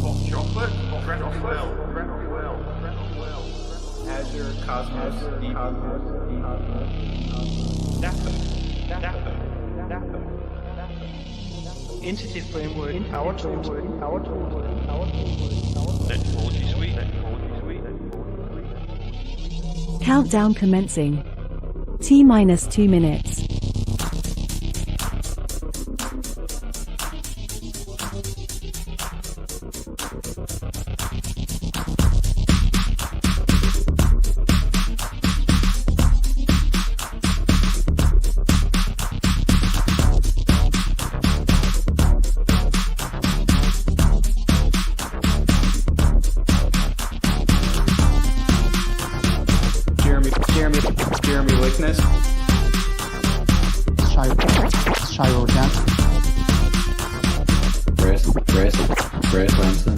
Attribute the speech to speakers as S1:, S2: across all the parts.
S1: Hot chocolate, red well. Azure Cosmos, Dapper.
S2: Entity framework, power tools.
S3: Netology suite.
S4: Countdown commencing. T-minus 2 minutes.
S1: Jeremy Lickness.
S5: Jiachen.
S6: Grace Lampson.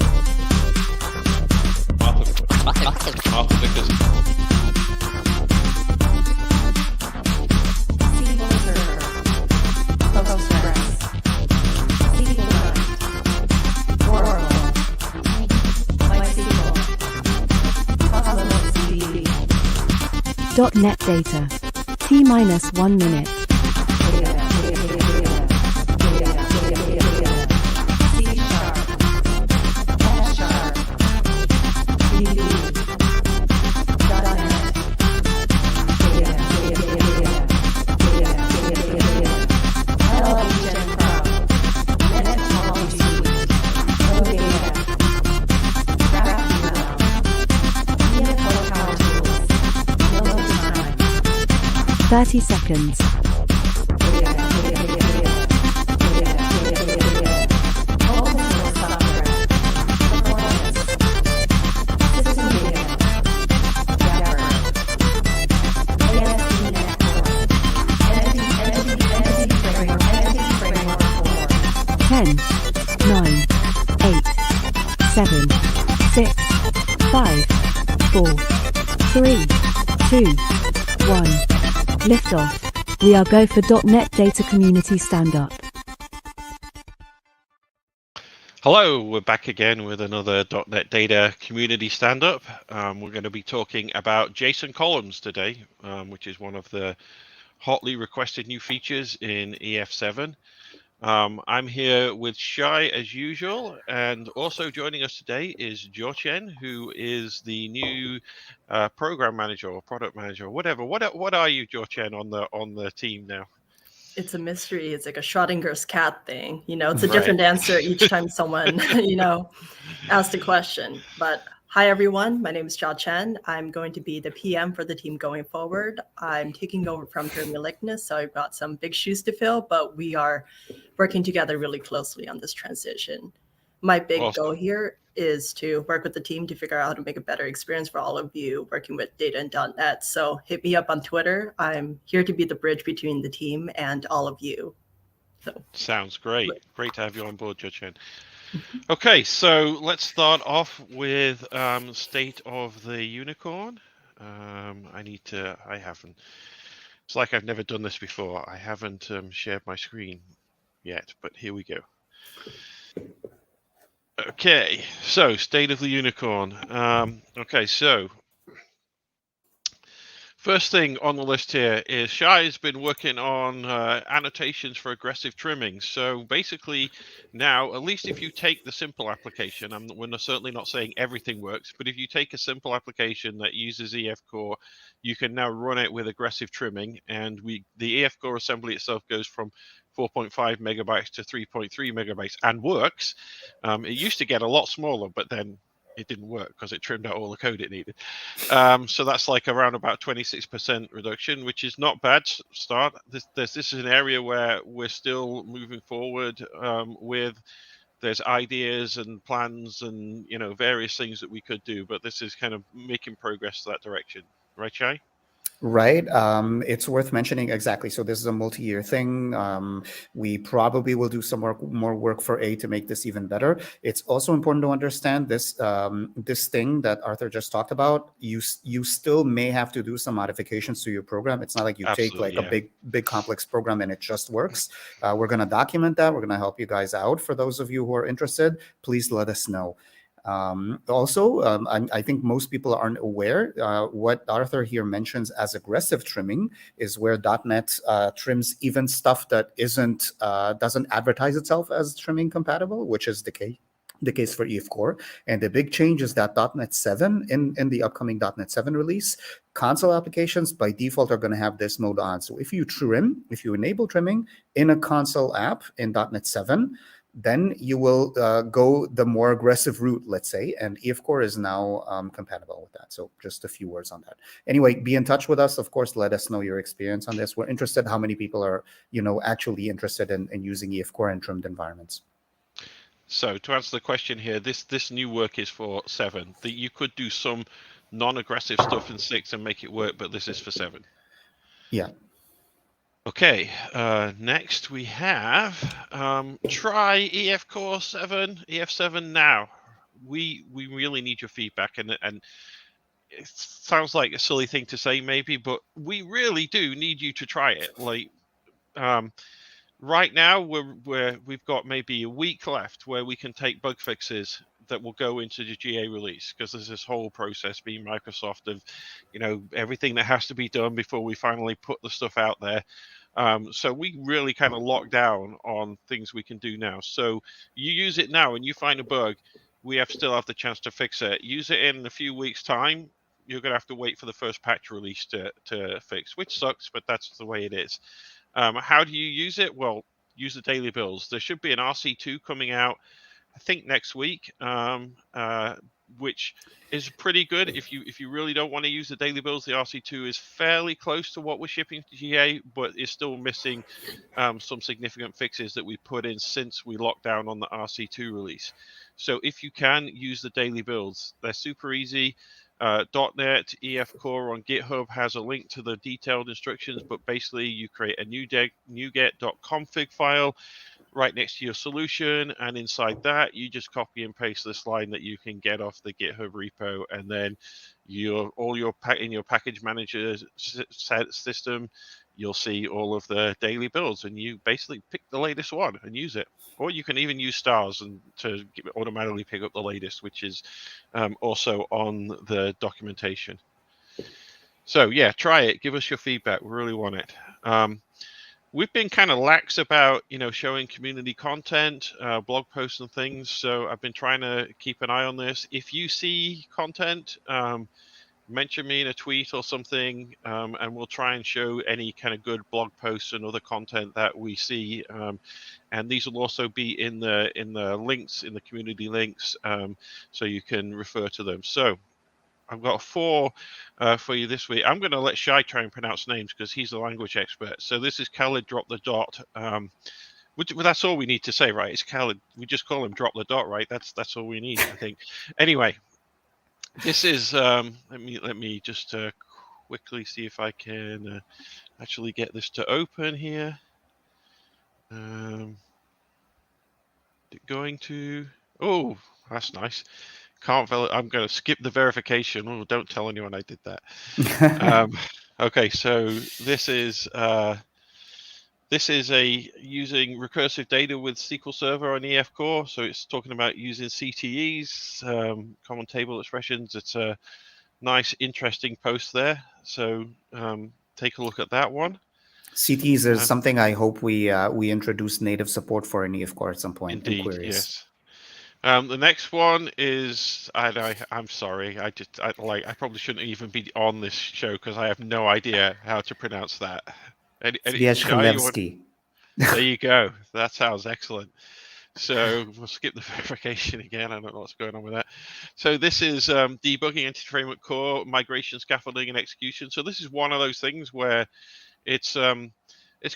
S3: Arthur Vickers.
S4: .NET Data. T-minus 1 minute. Thirty seconds. Ten, 9, 8, 7, 6, 5, 4, 3, 2, 1. Liftoff. We are go for .NET Data Community Standup.
S3: Hello, we're back again with another .NET Data Community Standup. We're going to be talking about JSON columns today, which is one of the hotly requested new features in EF7. I'm here with Shai as usual, and also joining us today is Jiachen, who is the new program manager or product manager, whatever. What are you, Jiachen, on the team now?
S2: It's a mystery. It's like a Schrodinger's cat thing. It's a different answer each time someone, asks a question. But hi, everyone. My name is Jiachen. I'm going to be the PM for the team going forward. I'm taking over from Jeremy Lickness, so I've got some big shoes to fill, but we are working together really closely on this transition. My big goal here is to work with the team to figure out how to make a better experience for all of you working with data and .NET. So hit me up on Twitter. I'm here to be the bridge between the team and all of you. So
S3: sounds great. Great to have you on board, Jiachen. Okay, so let's start off with state of the unicorn. It's like I've never done this before. I haven't shared my screen yet, but here we go. Okay, so state of the unicorn. Okay, so first thing on the list here is Shai's been working on annotations for aggressive trimming. So basically now, at least if you take the simple application, we're certainly not saying everything works, but if you take a simple application that uses EF Core, you can now run it with aggressive trimming, and the EF Core assembly itself goes from 4.5 megabytes to 3.3 megabytes and works. It used to get a lot smaller, but then it didn't work because it trimmed out all the code it needed. So that's like around about 26% reduction, which is not bad start. This is an area where we're still moving forward with. There's ideas and plans and various things that we could do, but this is kind of making progress to that direction, right, Shai?
S5: Right. It's worth mentioning exactly. So this is a multi-year thing. We probably will do some more work for A to make this even better. It's also important to understand this this thing that Arthur just talked about. You still may have to do some modifications to your program. It's not like you take
S3: Absolutely,
S5: like a
S3: yeah.
S5: big complex program and it just works. We're going to document that. We're going to help you guys out. For those of you who are interested, please let us know. I think most people aren't aware what Arthur here mentions as aggressive trimming is where .NET trims even stuff that doesn't advertise itself as trimming compatible, which is the case for EF Core. And the big change is that .NET 7 in the upcoming .NET 7 release, console applications by default are going to have this mode on. So if you enable trimming in a console app in .NET 7, then you will go the more aggressive route, let's say, and EF Core is now compatible with that. So just a few words on that. Anyway, be in touch with us. Of course, let us know your experience on this. We're interested how many people are, actually interested in using EF Core in trimmed environments.
S3: So to answer the question here, this new work is for 7. You could do some non-aggressive stuff in 6 and make it work, but this is for 7.
S5: Yeah.
S3: Okay, next we have try EF Core 7, EF7 now. We really need your feedback, and it sounds like a silly thing to say maybe, but we really do need you to try it. Like right now we've got maybe a week left where we can take bug fixes that will go into the GA release, because there's this whole process being Microsoft of, everything that has to be done before we finally put the stuff out there. So we really kind of lock down on things we can do now. So you use it now and you find a bug, we still have the chance to fix it. Use it in a few weeks' time, you're going to have to wait for the first patch release to fix, which sucks, but that's the way it is. How do you use it? Well, use the daily builds. There should be an RC2 coming out, I think, next week, which is pretty good. If you really don't want to use the daily builds, the RC2 is fairly close to what we're shipping to GA, but is still missing some significant fixes that we put in since we locked down on the RC2 release. So if you can, use the daily builds. They're super easy. .NET EF Core on GitHub has a link to the detailed instructions, but basically you create a NuGet.config file right next to your solution, and inside that you just copy and paste this line that you can get off the GitHub repo, and then in your package manager system, you'll see all of the daily builds, and you basically pick the latest one and use it. Or you can even use stars and to automatically pick up the latest, which is also on the documentation. So yeah, try it. Give us your feedback. We really want it. We've been kind of lax about, showing community content, blog posts and things. So I've been trying to keep an eye on this. If you see content, mention me in a tweet or something, and we'll try and show any kind of good blog posts and other content that we see. And these will also be in the links, in the community links, so you can refer to them. So I've got 4 for you this week. I'm going to let Shai try and pronounce names because he's the language expert. So this is Khaled Drop the Dot. Well, that's all we need to say, right? It's Khaled. We just call him Drop the Dot, right? That's all we need, I think. Anyway, this is let me just quickly see if I can actually get this to open here. Going to. Oh, that's nice. I'm going to skip the verification. Oh, don't tell anyone I did that. Okay, so this is using recursive data with SQL Server on EF Core. So it's talking about using CTEs, common table expressions. It's a nice, interesting post there. So take a look at that one.
S5: CTs is something I hope we introduce native support for in EF Core at some point.
S3: Indeed,
S5: in queries.
S3: Yes. The next one is I'm sorry. I probably shouldn't even be on this show because I have no idea how to pronounce that.
S5: Jiachen.
S3: There you go. That sounds excellent. So we'll skip the verification again. I don't know what's going on with that. So this is debugging anti-framework core, migration, scaffolding, and execution. So this is one of those things where it's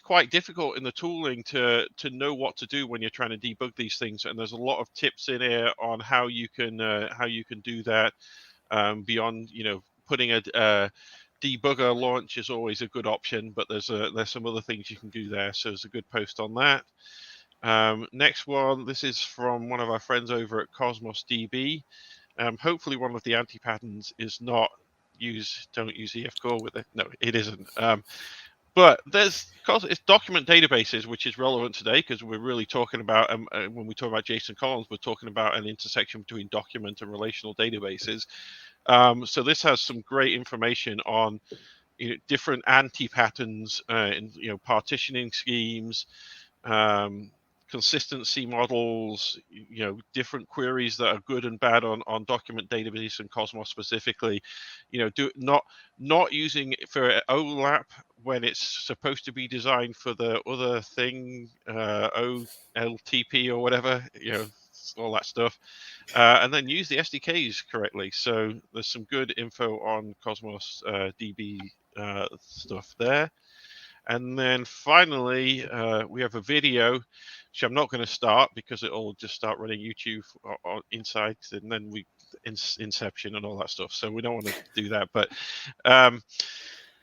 S3: quite difficult in the tooling to know what to do when you're trying to debug these things. And there's a lot of tips in here on how you can do that beyond putting debugger launch is always a good option, but there's some other things you can do there. So there's a good post on that. Next one, this is from one of our friends over at Cosmos DB. Hopefully one of the anti-patterns is not don't use EF core with it. No, it isn't. But it's document databases, which is relevant today because we're really talking about, when we talk about JSON columns, we're talking about an intersection between document and relational databases. So this has some great information on different anti-patterns, and partitioning schemes, consistency models, different queries that are good and bad on document database and Cosmos specifically. Not using it for OLAP when it's supposed to be designed for the other thing, OLTP or whatever, all that stuff, and then use the SDKs correctly. So there's some good info on Cosmos DB stuff there. And then finally, we have a video, which I'm not going to start because it'll just start running YouTube inside, and then Inception and all that stuff. So we don't want to do that. But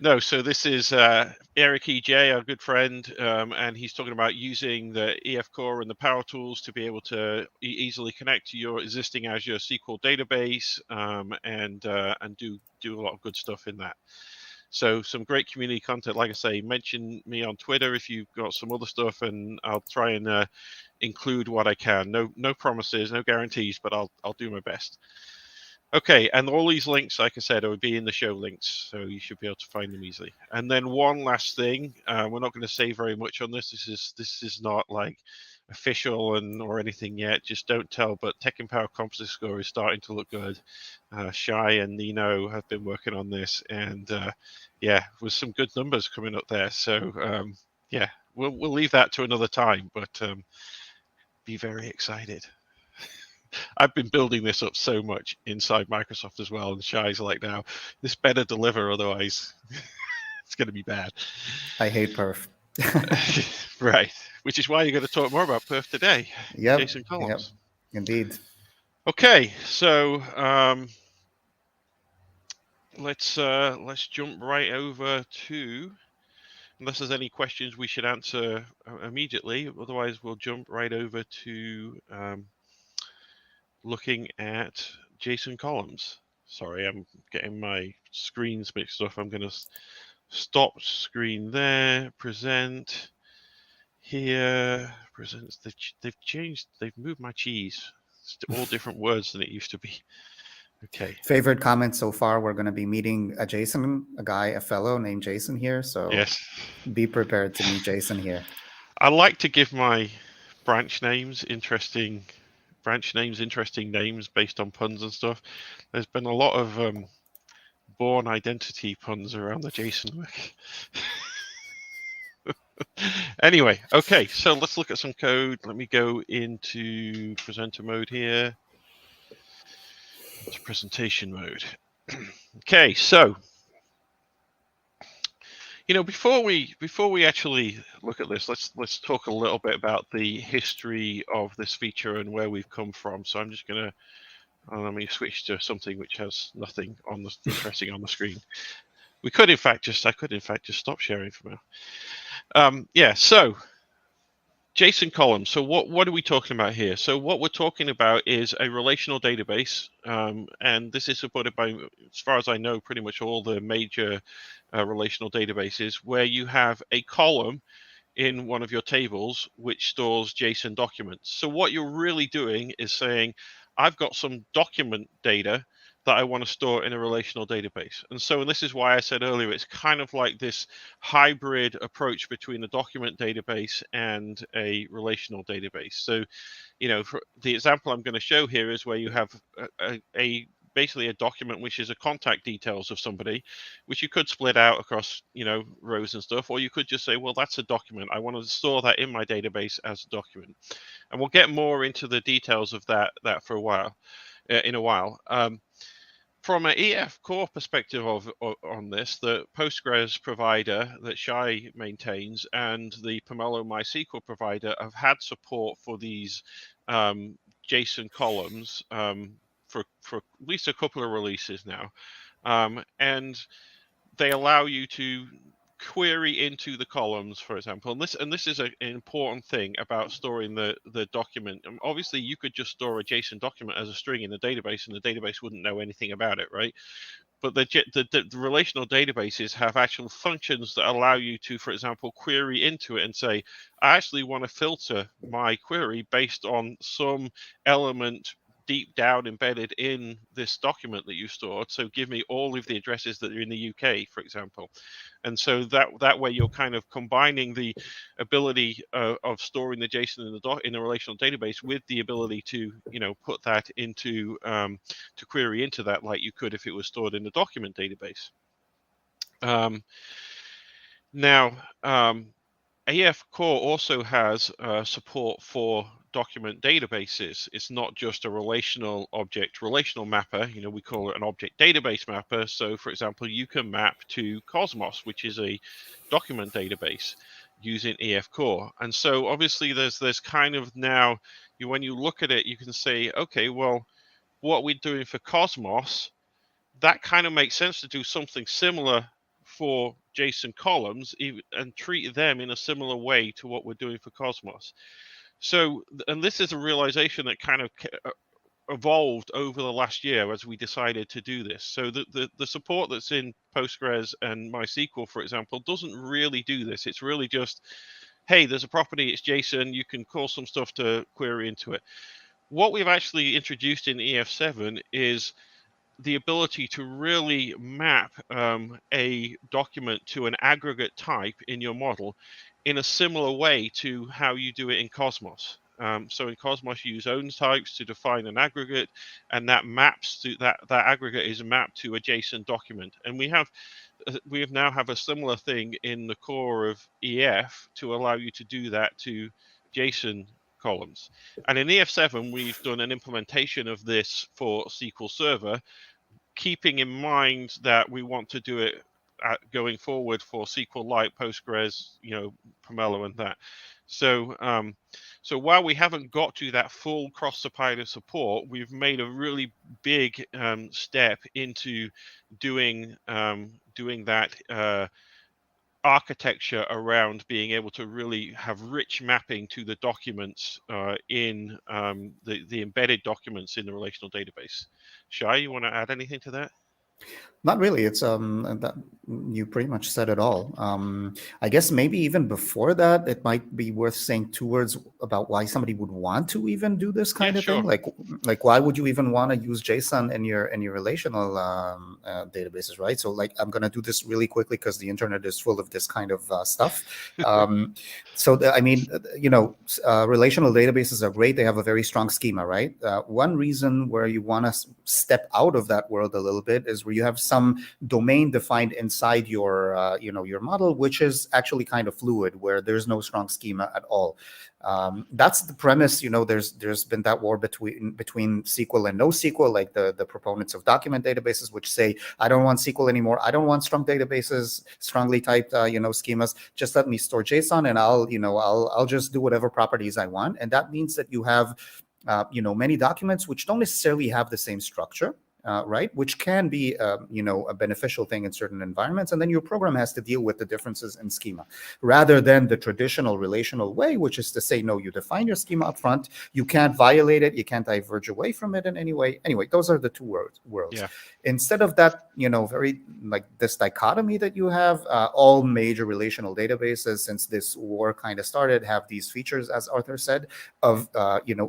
S3: no, so this is Eric EJ, our good friend, and he's talking about using the EF core and the power tools to be able to easily connect to your existing Azure SQL database, and do a lot of good stuff in that. So some great community content. Like I say, mention me on Twitter if you've got some other stuff, and I'll try and include what I can. No promises, no guarantees, but I'll do my best. Okay, and all these links, like I said, will be in the show links, so you should be able to find them easily. And then one last thing, we're not going to say very much on this. This is not like official or anything yet. Just don't tell. But Tech Empower composite score is starting to look good. Shai and Nino have been working on this, and with some good numbers coming up there. So we'll leave that to another time, but be very excited. I've been building this up so much inside Microsoft as well, and Shai's like, now this better deliver, otherwise it's going to be bad.
S5: I hate perf.
S3: Right, which is why you're going to talk more about perf today.
S5: Yep.
S3: JSON columns.
S5: Yep. Indeed.
S3: Okay, so let's jump right over to, unless there's any questions we should answer immediately. Otherwise, we'll jump right over to looking at JSON columns. Sorry, I'm getting my screens mixed up. I'm going to stop screen there, present here, presents. They've moved my cheese. It's all different words than it used to be. Okay.
S5: Favorite comment so far, we're going to be meeting a fellow named Jason here. So
S3: yes,
S5: be prepared to meet Jason here.
S3: I like to give my branch names interesting names based on puns and stuff. There's been a lot of born identity puns around the JSON wiki. Anyway, okay, so let's look at some code. Let me go into presenter mode here. To presentation mode. Okay, so before we actually look at this, let's talk a little bit about the history of this feature and where we've come from. So I'm just gonna let me switch to something which has nothing on the interesting on the screen. I could in fact just stop sharing for now. So JSON columns. So what are we talking about here? So what we're talking about is a relational database, and this is supported by, as far as I know, pretty much all the major relational databases, where you have a column in one of your tables which stores JSON documents. So what you're really doing is saying, I've got some document data that I want to store in a relational database. And this is why I said earlier, it's kind of like this hybrid approach between a document database and a relational database. So, for the example I'm going to show here is where you have basically a document which is a contact details of somebody, which you could split out across, rows and stuff, or you could just say, well, that's a document. I want to store that in my database as a document. And we'll get more into the details of that for a while, in a while. From an EF core perspective on this, the Postgres provider that Shai maintains and the Pomelo MySQL provider have had support for these JSON columns for at least a couple of releases now. And they allow you to query into the columns, for example. And this is an important thing about storing the document. Obviously, you could just store a JSON document as a string in the database, and the database wouldn't know anything about it, right? But the relational databases have actual functions that allow you to, for example, query into it and say, I actually want to filter my query based on some element deep down embedded in this document that you stored. So give me all of the addresses that are in the UK, for example. And so that way you're kind of combining the ability of storing the JSON in the relational database with the ability to, put that into to query into that like you could if it was stored in the document database. Now, AF Core also has support for document databases. It's not just a relational mapper. We call it an object database mapper. So, for example, you can map to Cosmos, which is a document database, using EF Core. And so, obviously, there's kind of now, when you look at it, you can say, okay, well, what we're doing for Cosmos, that kind of makes sense to do something similar for JSON columns and treat them in a similar way to what we're doing for Cosmos. So, and this is a realization that kind of evolved over the last year as we decided to do this. So the support that's in Postgres and MySQL, for example, doesn't really do this. It's really just, hey, there's a property, it's JSON, you can call some stuff to query into it. What we've actually introduced in EF7 is the ability to really map a document to an aggregate type in your model in a similar way to how you do it in Cosmos. So in Cosmos, you use own types to define an aggregate, and that maps to that aggregate is mapped to a JSON document. And we now have a similar thing in the core of EF to allow you to do that to JSON columns. And in EF7, we've done an implementation of this for SQL Server, keeping in mind that we want to do it going forward for SQLite, Postgres, Pomelo, and that. So, so while we haven't got to that full cross-provider support, we've made a really big step into doing that architecture around being able to really have rich mapping to the documents in the embedded documents in the relational database. Shai, you want to add anything to that?
S5: Not really. It's that you pretty much said it all. I guess maybe even before that, it might be worth saying 2 words about why somebody would want to even do this kind of thing. Like why would you even want to use JSON in your relational databases, right? So I'm gonna do this really quickly because the internet is full of this kind of stuff. Relational databases are great. They have a very strong schema, right? One reason where you want to step out of that world a little bit is where you have some domain defined inside your your model, which is actually kind of fluid, where there's no strong schema at all. That's the premise. There's been that war between SQL and NoSQL, like the proponents of document databases, which say, I don't want SQL anymore. I don't want strong databases, strongly typed schemas. Just let me store JSON, and I'll just do whatever properties I want. And that means that you have many documents which don't necessarily have the same structure. Right, which can be a beneficial thing in certain environments, and then your program has to deal with the differences in schema, rather than the traditional relational way, which is to say, no, you define your schema up front, you can't violate it, you can't diverge away from it in any way. Anyway, those are the two worlds. Yeah. Instead of that, very like this dichotomy that you have, all major relational databases since this war kind of started have these features, as Arthur said, of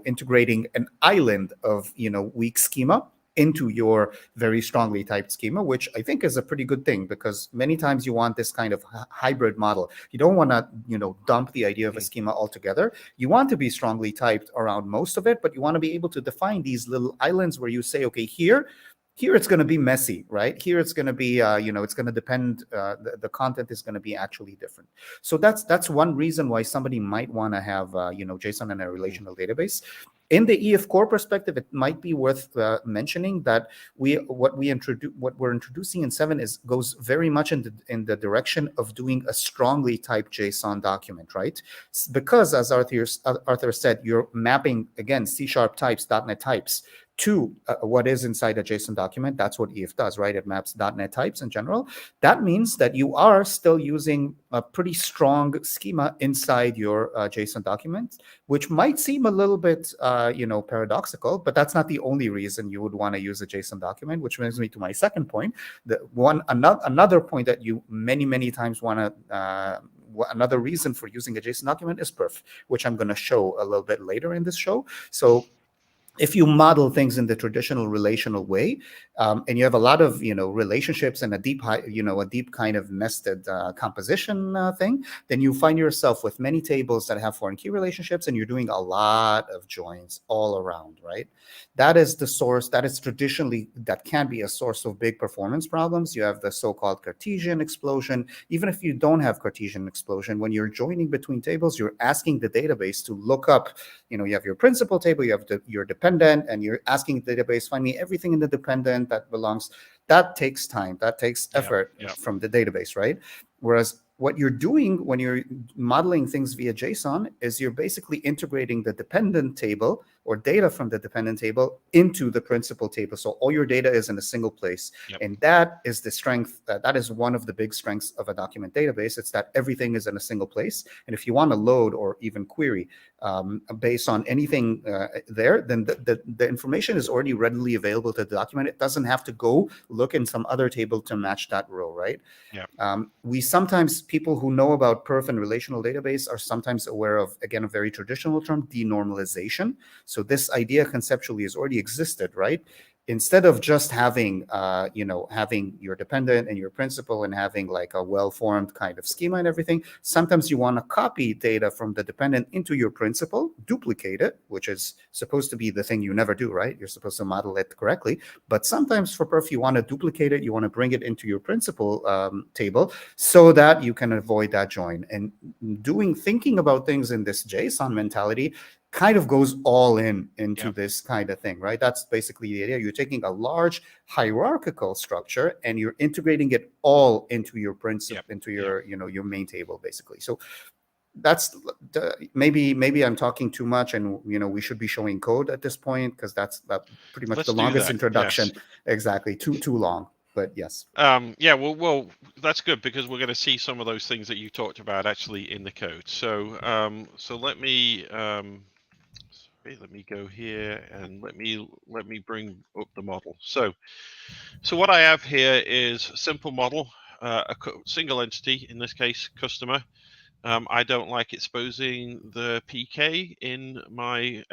S5: integrating an island of weak schema into your very strongly typed schema, which I think is a pretty good thing, because many times you want this kind of hybrid model. You don't want to, dump the idea of a schema altogether. You want to be strongly typed around most of it, but you want to be able to define these little islands where you say, okay, here it's going to be messy, right? Here it's going to be, it's going to depend, the content is going to be actually different. So that's one reason why somebody might want to have, JSON in a relational database. In the EF Core perspective, it might be worth mentioning that what we're introducing in 7 goes very much in the direction of doing a strongly typed JSON document, right? Because as Arthur said, you're mapping, again, C# types, .NET types to what is inside a JSON document. That's what EF does, right? It maps .NET types in general. That means that you are still using a pretty strong schema inside your JSON document, which might seem a little bit, paradoxical, but that's not the only reason you would want to use a JSON document, which brings me to my second point. Another point that you many times want to another reason for using a JSON document is perf, which I'm going to show a little bit later in this show. So if you model things in the traditional relational way, and you have a lot of relationships and a deep kind of nested composition thing, then you find yourself with many tables that have foreign key relationships, and you're doing a lot of joins all around, right? That is the source. That can be a source of big performance problems. You have the so-called Cartesian explosion. Even if you don't have Cartesian explosion, when you're joining between tables, you're asking the database to look up. You have your principal table, you have your dependent, and you're asking the database, find me everything in the dependent that belongs. That takes time. That takes effort from the database, right? Whereas what you're doing when you're modeling things via JSON is you're basically integrating the dependent table or data from the dependent table into the principal table. So all your data is in a single place. And that is the strength. That is one of the big strengths of a document database. It's that everything is in a single place. And if you want to load or even query based on anything there, then the information is already readily available to the document. It doesn't have to go look in some other table to match that row, right? We sometimes, people who know about perf and relational database are sometimes aware of, again, a very traditional term, denormalization. So this idea conceptually has already existed, right? Instead of just having, having your dependent and your principal and having like a well-formed kind of schema and everything, sometimes you want to copy data from the dependent into your principal, duplicate it, which is supposed to be the thing you never do, right? You're supposed to model it correctly. But sometimes for perf, you want to duplicate it. You want to bring it into your principal table so that you can avoid that join. And thinking about things in this JSON mentality kind of goes all into this kind of thing, right? That's basically the idea. You're taking a large hierarchical structure and you're integrating it all into your principal, into your, your main table, basically. So that's maybe I'm talking too much, and we should be showing code at this point, because that's pretty much the longest introduction. Yes. Exactly, too long. But yes.
S3: Well, that's good, because we're going to see some of those things that you talked about actually in the code. So let me. Let me go here and let me bring up the model. So what I have here is a simple model, a single entity, in this case, customer. I don't like exposing the PK in my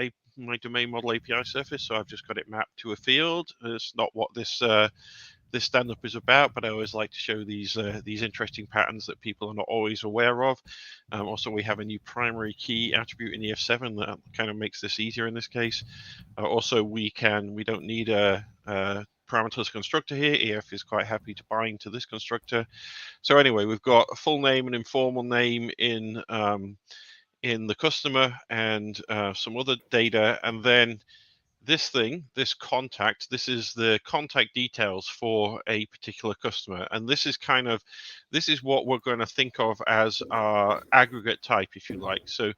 S3: domain model API surface, so I've just got it mapped to a field. It's not what this stand-up is about, but I always like to show these interesting patterns that people are not always aware of. Also, we have a new primary key attribute in EF7 that kind of makes this easier in this case. Also, we don't need a parameterless constructor here. EF is quite happy to bind to this constructor. So anyway, we've got a full name and informal name in the customer, and some other data, and then this contact, this is the contact details for a particular customer. And this is what we're going to think of as our aggregate type, if you like. So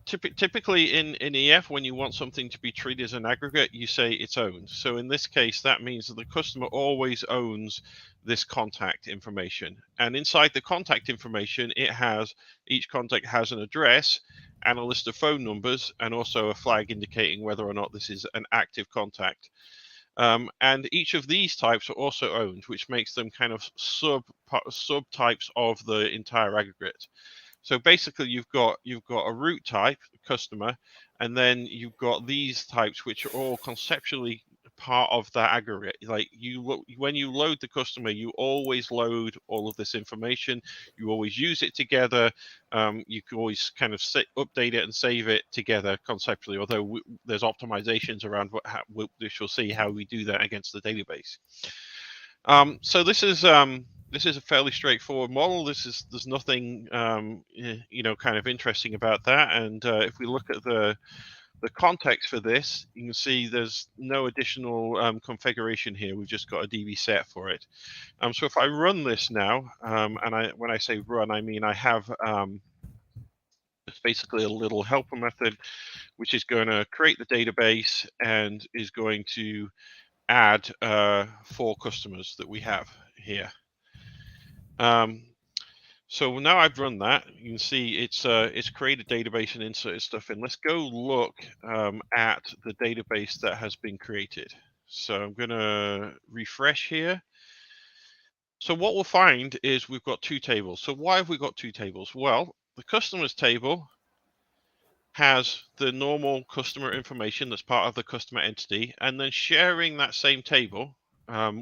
S3: typically in EF, when you want something to be treated as an aggregate, you say it's owned. So in this case, that means that the customer always owns this contact information. And inside the contact information, each contact has an address and a list of phone numbers, and also a flag indicating whether or not this is an active contact. And each of these types are also owned, which makes them kind of subtypes of the entire aggregate. So basically, you've got a root type, customer, and then you've got these types, which are all conceptually part of that aggregate. Like when you load the customer, you always load all of this information. You always use it together. You can always kind of update it and save it together conceptually. Although there's optimizations around which we'll see how we do that against the database. So this is a fairly straightforward model. There's nothing kind of interesting about that. And if we look at the context for this, you can see there's no additional configuration here. We've just got a DB set for it. So if I run this now, and when I say run, I mean I have It's basically a little helper method, which is going to create the database and is going to add 4 customers that we have here. So now I've run that, you can see it's created database and inserted stuff in. Let's go look at the database that has been created. So I'm going to refresh here. So what we'll find is we've got 2 tables. So why have we got 2 tables? Well, the customers table has the normal customer information that's part of the customer entity, and then sharing that same table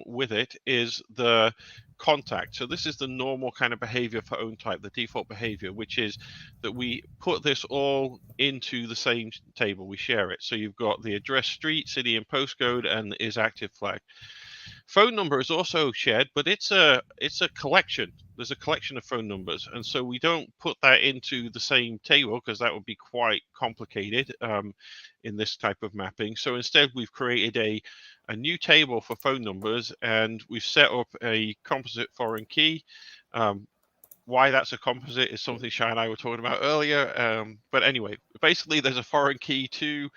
S3: with it is the contact. So this is the normal kind of behavior for own type, the default behavior, which is that we put this all into the same table, we share it. So you've got the address, street, city, and postcode, and is active flag. Phone number is also shared, but it's a collection. There's a collection of phone numbers, and so we don't put that into the same table because that would be quite complicated in this type of mapping. So instead, we've created a new table for phone numbers, and we've set up a composite foreign key. Why that's a composite is something Shai and I were talking about earlier. But anyway, basically, there's a foreign key to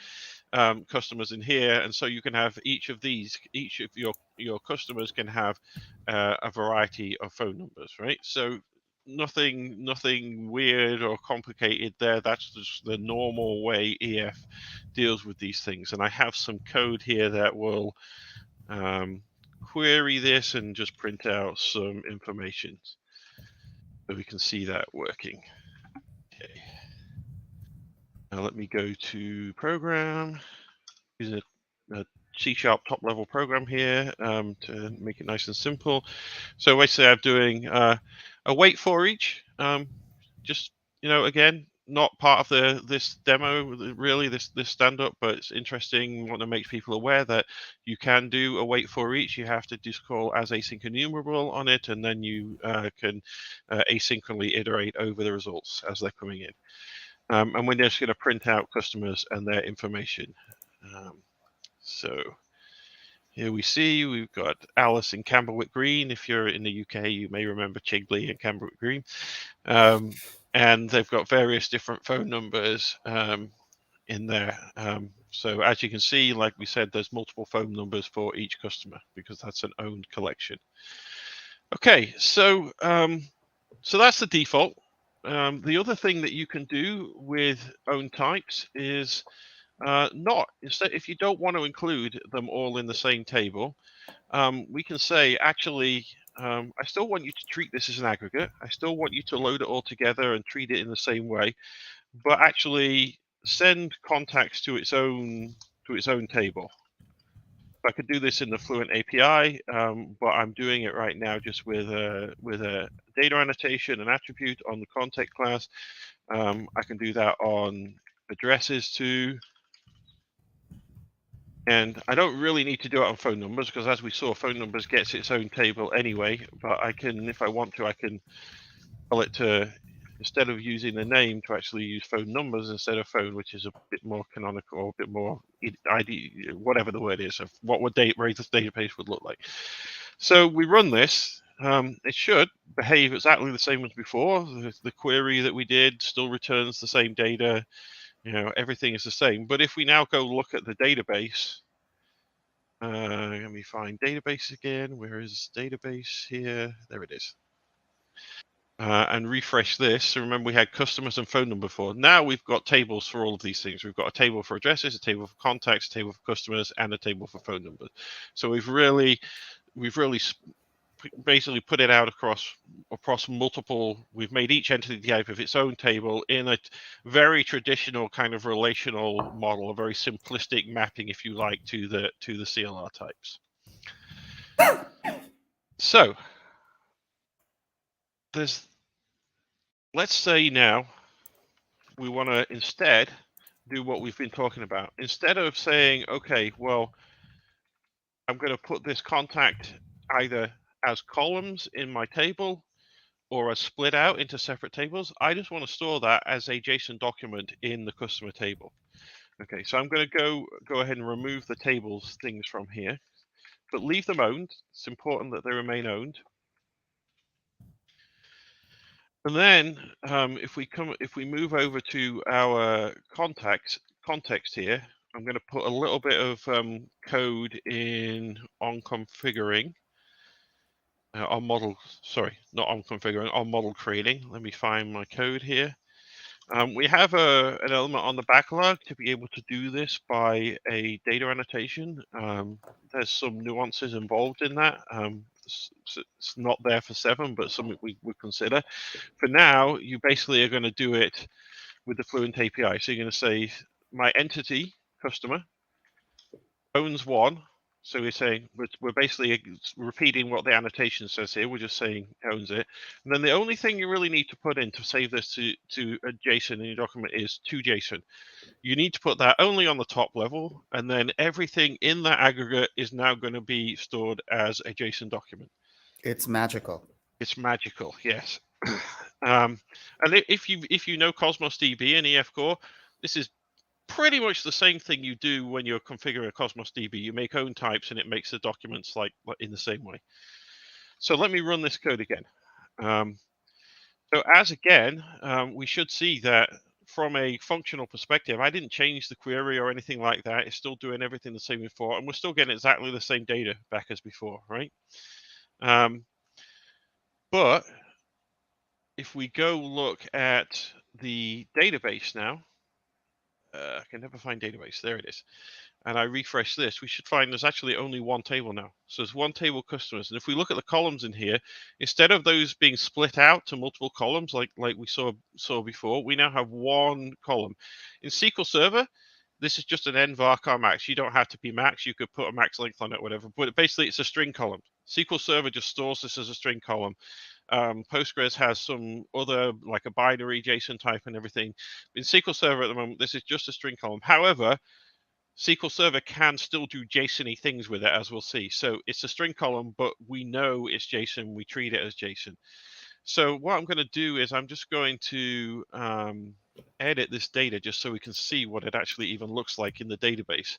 S3: customers in here, and so you can have each of your customers can have a variety of phone numbers, right? So nothing weird or complicated there. That's just the normal way EF deals with these things. And I have some code here that will query this and just print out some information so we can see that working. Okay, now let me go to program. Use a C# top level program here to make it nice and simple. So basically I'm doing a wait for each, just, again, not part of this demo, really, this stand-up, but it's interesting. Want to make people aware that you can do a wait for each. You have to just call as async enumerable on it, and then you can asynchronously iterate over the results as they're coming in. And we're just going to print out customers and their information. So here we see we've got Alice in Camberwick Green. If you're in the UK, you may remember Chigley and Camberwick Green. And they've got various different phone numbers in there. So as you can see, like we said, there's multiple phone numbers for each customer because that's an owned collection. Okay, so that's the default. The other thing that you can do with own types is instead, if you don't want to include them all in the same table, we can say, actually, I still want you to treat this as an aggregate. I still want you to load it all together and treat it in the same way, but actually send contacts to its own table. I could do this in the Fluent API, but I'm doing it right now just with a data annotation, an attribute on the contact class. I can do that on addresses too. And I don't really need to do it on phone numbers because, as we saw, phone numbers gets its own table anyway. But I can, if I want to, I can tell it to, instead of using the name, to actually use phone numbers instead of phone, which is a bit more canonical, or a bit more ID, whatever the word is, of what would this database would look like. So we run this. It should behave exactly the same as before. The query that we did still returns the same data. Everything is the same. But if we now go look at the database, let me find database again. Where is database here? There it is. And refresh this. So remember, we had customers and phone number before. Now we've got tables for all of these things. We've got a table for addresses, a table for contacts, a table for customers, and a table for phone numbers. So we've really basically put it out across multiple. We've made each entity type of its own table in a very traditional kind of relational model, a very simplistic mapping, if you like, to the CLR types. So let's say now we want to instead do what we've been talking about. Instead of saying, okay, well, I'm going to put this contact either as columns in my table or as split out into separate tables, I just want to store that as a JSON document in the customer table. Okay, so I'm going to go ahead and remove the tables things from here, but leave them owned. It's important that they remain owned. And then if we move over to our context here, I'm going to put a little bit of code in on configuring on model. Sorry, not on configuring, on model creating. Let me find my code here. We have an element on the backlog to be able to do this by a data annotation. There's some nuances involved in that. It's not there for 7, but something we would consider. For now, you basically are going to do it with the Fluent API. So you're going to say my entity customer owns 1. So we're saying we're basically repeating what the annotation says here. We're just saying owns it. And then the only thing you really need to put in to save this to a JSON in your document is to JSON. You need to put that only on the top level, and then everything in that aggregate is now going to be stored as a JSON document.
S5: It's magical.
S3: It's magical, yes. And if you know Cosmos DB and EF Core, this is pretty much the same thing you do when you're configuring a Cosmos DB. You make own types and it makes the documents like in the same way. So let me run this code again. So as again, we should see that from a functional perspective, I didn't change the query or anything like that. It's still doing everything the same before, and we're still getting exactly the same data back as before, right? But if we go look at the database now, I can never find database. There it is. And I refresh this, we should find there's actually only one table now. So there's one table customers. And if we look at the columns in here, instead of those being split out to multiple columns like we saw before, we now have one column. In SQL Server, this is just an n varchar max. You don't have to be max. You could put a max length on it, whatever. But basically, it's a string column. SQL Server just stores this as a string column. Postgres has some other, like a binary JSON type and everything. In SQL Server at the moment, this is just a string column. However, SQL Server can still do JSON-y things with it, as we'll see. So it's a string column, but we know it's JSON. We treat it as JSON. So what I'm going to do is I'm just going to edit this data just so we can see what it actually even looks like in the database.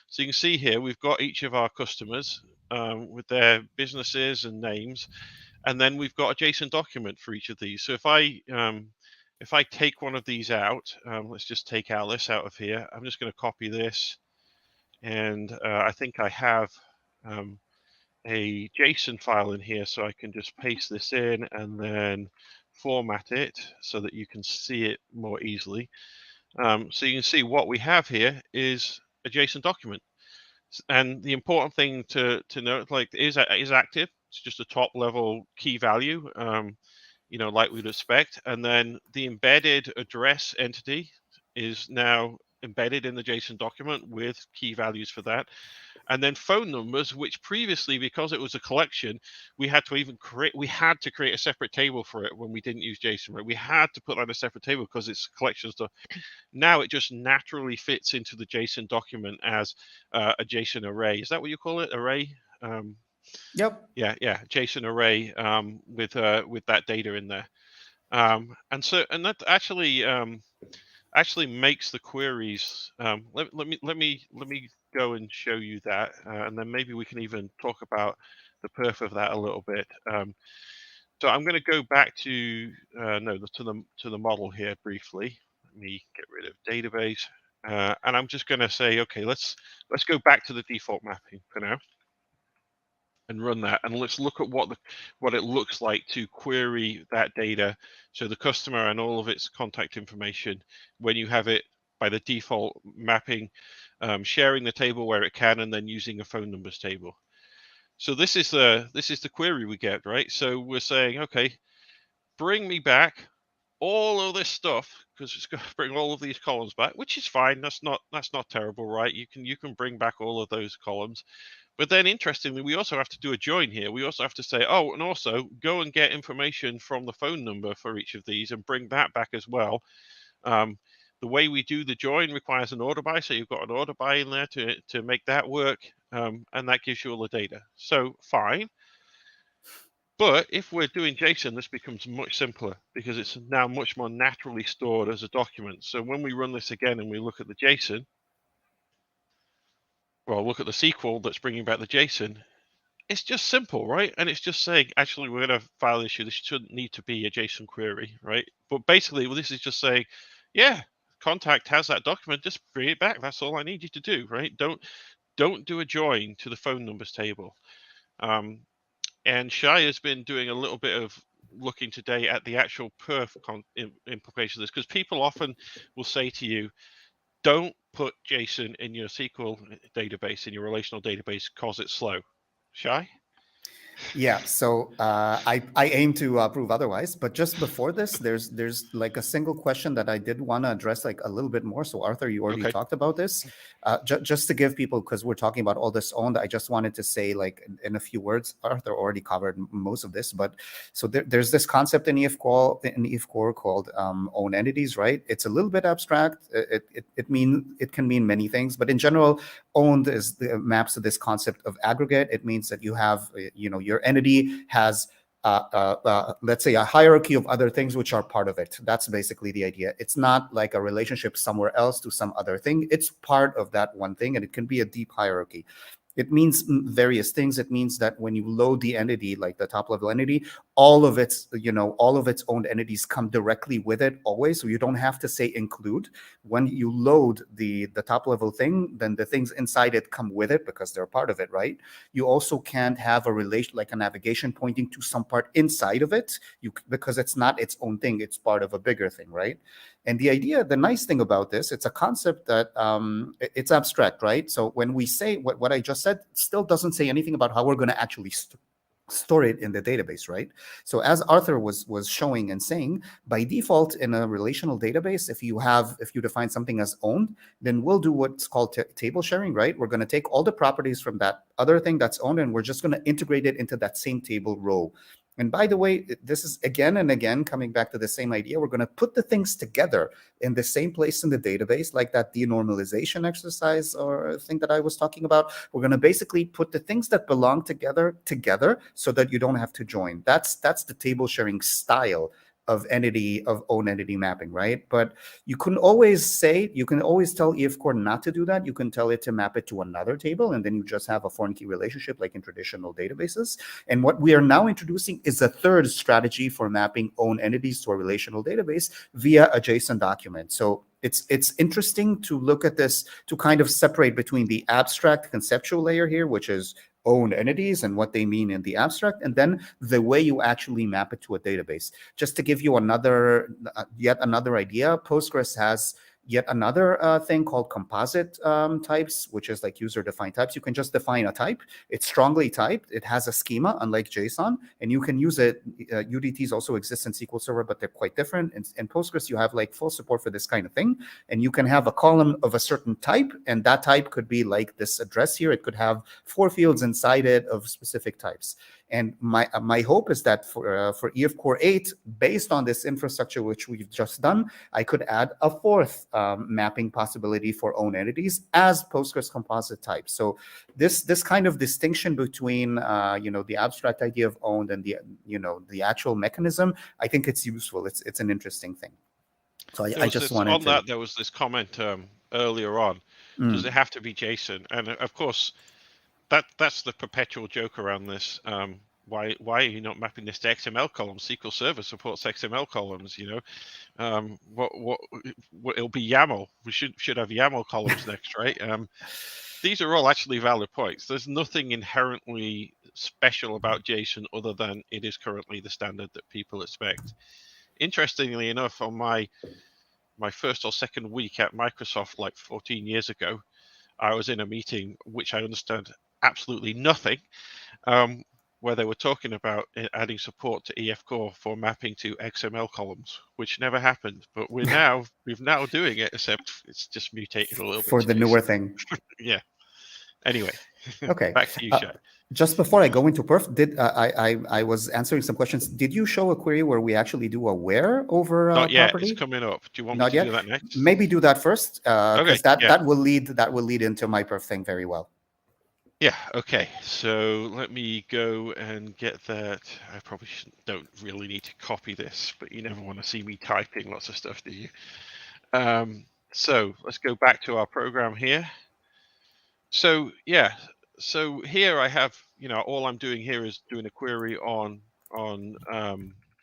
S3: So you can see here, we've got each of our customers with their businesses and names. And then we've got a JSON document for each of these. So if I take one of these out, let's just take Alice out of here. I'm just going to copy this. And I think I have a JSON file in here, so I can just paste this in and then format it so that you can see it more easily. So you can see what we have here is a JSON document. And the important thing to note, like, is active. It's just a top level key value, like we'd expect. And then the embedded address entity is now embedded in the JSON document with key values for that. And then phone numbers, which previously, because it was a collection, we had to create a separate table for it when we didn't use JSON, right? We had to put that in a separate table because it's collection stuff. Now it just naturally fits into the JSON document as a JSON array. Is that what you call it? Array?
S5: Yep.
S3: Yeah, JSON array with that data in there. And that actually makes the queries. Let me go and show you that, and then maybe we can even talk about the perf of that a little bit. So I'm going to go back to the model here briefly. Let me get rid of database, and I'm just going to say, okay, let's go back to the default mapping for now and run that, and let's look at what it looks like to query that data. So the customer and all of its contact information, when you have it by the default mapping, sharing the table where it can, and then using a phone numbers table. So this is the query we get, right? So we're saying, okay, bring me back all of this stuff, because it's going to bring all of these columns back, which is fine. That's not terrible, right? You can bring back all of those columns. But then, interestingly, we also have to do a join here. We also have to say, oh, and also go and get information from the phone number for each of these and bring that back as well. The way we do the join requires an order by, so you've got an order by in there to make that work, and that gives you all the data. So fine. But if we're doing JSON, this becomes much simpler because it's now much more naturally stored as a document. So when we run this again and we look at the JSON, well, look at the SQL that's bringing back the JSON, it's just simple, right? And it's just saying, actually, we're going to file issue. This shouldn't need to be a JSON query, right? But basically, well, this is just saying, yeah, contact has that document. Just bring it back. That's all I need you to do, right? Don't do a join to the phone numbers table. And Shai has been doing a little bit of looking today at the actual perf implication of this, because people often will say to you, don't put JSON in your SQL database, in your relational database, because it's slow. Shai?
S5: Yeah, so I aim to prove otherwise, but just before this, there's like a single question that I did want to address like a little bit more. So Arthur, you already talked about this. Just to give people, because we're talking about all this owned, I just wanted to say like in a few words. Arthur already covered most of this, but so there's this concept in EF Core called own entities, right? It's a little bit abstract. It can mean many things, but in general, owned maps to this concept of aggregate. It means that you have your entity has let's say a hierarchy of other things which are part of it. That's basically the idea. It's not like a relationship somewhere else to some other thing. It's part of that one thing, and it can be a deep hierarchy. It means various things. It means that when you load the entity, like the top level entity, all of its owned entities come directly with it always. So you don't have to say include. When you load the top level thing, then the things inside it come with it because they're part of it, right? You also can't have a relation, like a navigation pointing to some part inside of it, because it's not its own thing. It's part of a bigger thing, right? And the nice thing about this, it's a concept that it's abstract, right? So when we say what I just said, still doesn't say anything about how we're going to actually store it in the database, right? So as Arthur was showing and saying, by default in a relational database, if you define something as owned, then we'll do what's called table sharing, right? We're going to take all the properties from that other thing that's owned, and we're just going to integrate it into that same table row. And by the way, this is again and again coming back to the same idea. We're going to put the things together in the same place in the database, like that denormalization exercise or thing that I was talking about. We're going to basically put the things that belong together so that you don't have to join. That's the table sharing style of own entity mapping, right? But you can always tell EF Core not to do that. You can tell it to map it to another table, and then you just have a foreign key relationship like in traditional databases. And what we are now introducing is a third strategy for mapping own entities to a relational database via a JSON document. So it's interesting to look at this, to kind of separate between the abstract conceptual layer here, which is own entities and what they mean in the abstract, and then the way you actually map it to a database. Just to give you yet another idea, Postgres has yet another thing called composite types, which is like user-defined types. You can just define a type. It's strongly typed. It has a schema, unlike JSON, and you can use it. UDTs also exist in SQL Server, but they're quite different. In Postgres, you have like full support for this kind of thing, and you can have a column of a certain type, and that type could be like this address here. It could have 4 fields inside it of specific types. And my hope is that for EF Core 8, based on this infrastructure which we've just done, I could add a fourth mapping possibility for own entities as Postgres composite type. So this kind of distinction between the abstract idea of owned and the actual mechanism, I think it's useful. It's an interesting thing. So I just wanted
S3: on that. There was this comment earlier on. Does it have to be JSON? And of course, that's the perpetual joke around this. Why are you not mapping this to XML columns? SQL Server supports XML columns. What it'll be YAML. We should have YAML columns next, right? These are all actually valid points. There's nothing inherently special about JSON other than it is currently the standard that people expect. Interestingly enough, on my first or second week at Microsoft, like 14 years ago, I was in a meeting which I understood absolutely nothing, where they were talking about adding support to EF Core for mapping to XML columns, which never happened. But we're now doing it, except it's just mutated a little bit
S5: for the newer thing.
S3: Yeah. Anyway,
S5: okay.
S3: Back to you, Shai.
S5: Just before I go into perf, I was answering some questions. Did you show a query where we actually do a where over
S3: Not yet.
S5: property?
S3: It's coming up. Do you want
S5: Not
S3: me to
S5: yet?
S3: do that next?
S5: Maybe do that first, because
S3: Okay,
S5: that will lead into my perf thing very well.
S3: Yeah, okay. So let me go and get that. I probably don't really need to copy this, but you never want to see me typing lots of stuff, do you? So let's go back to our program here. So yeah, so here I have, all I'm doing here is doing a query on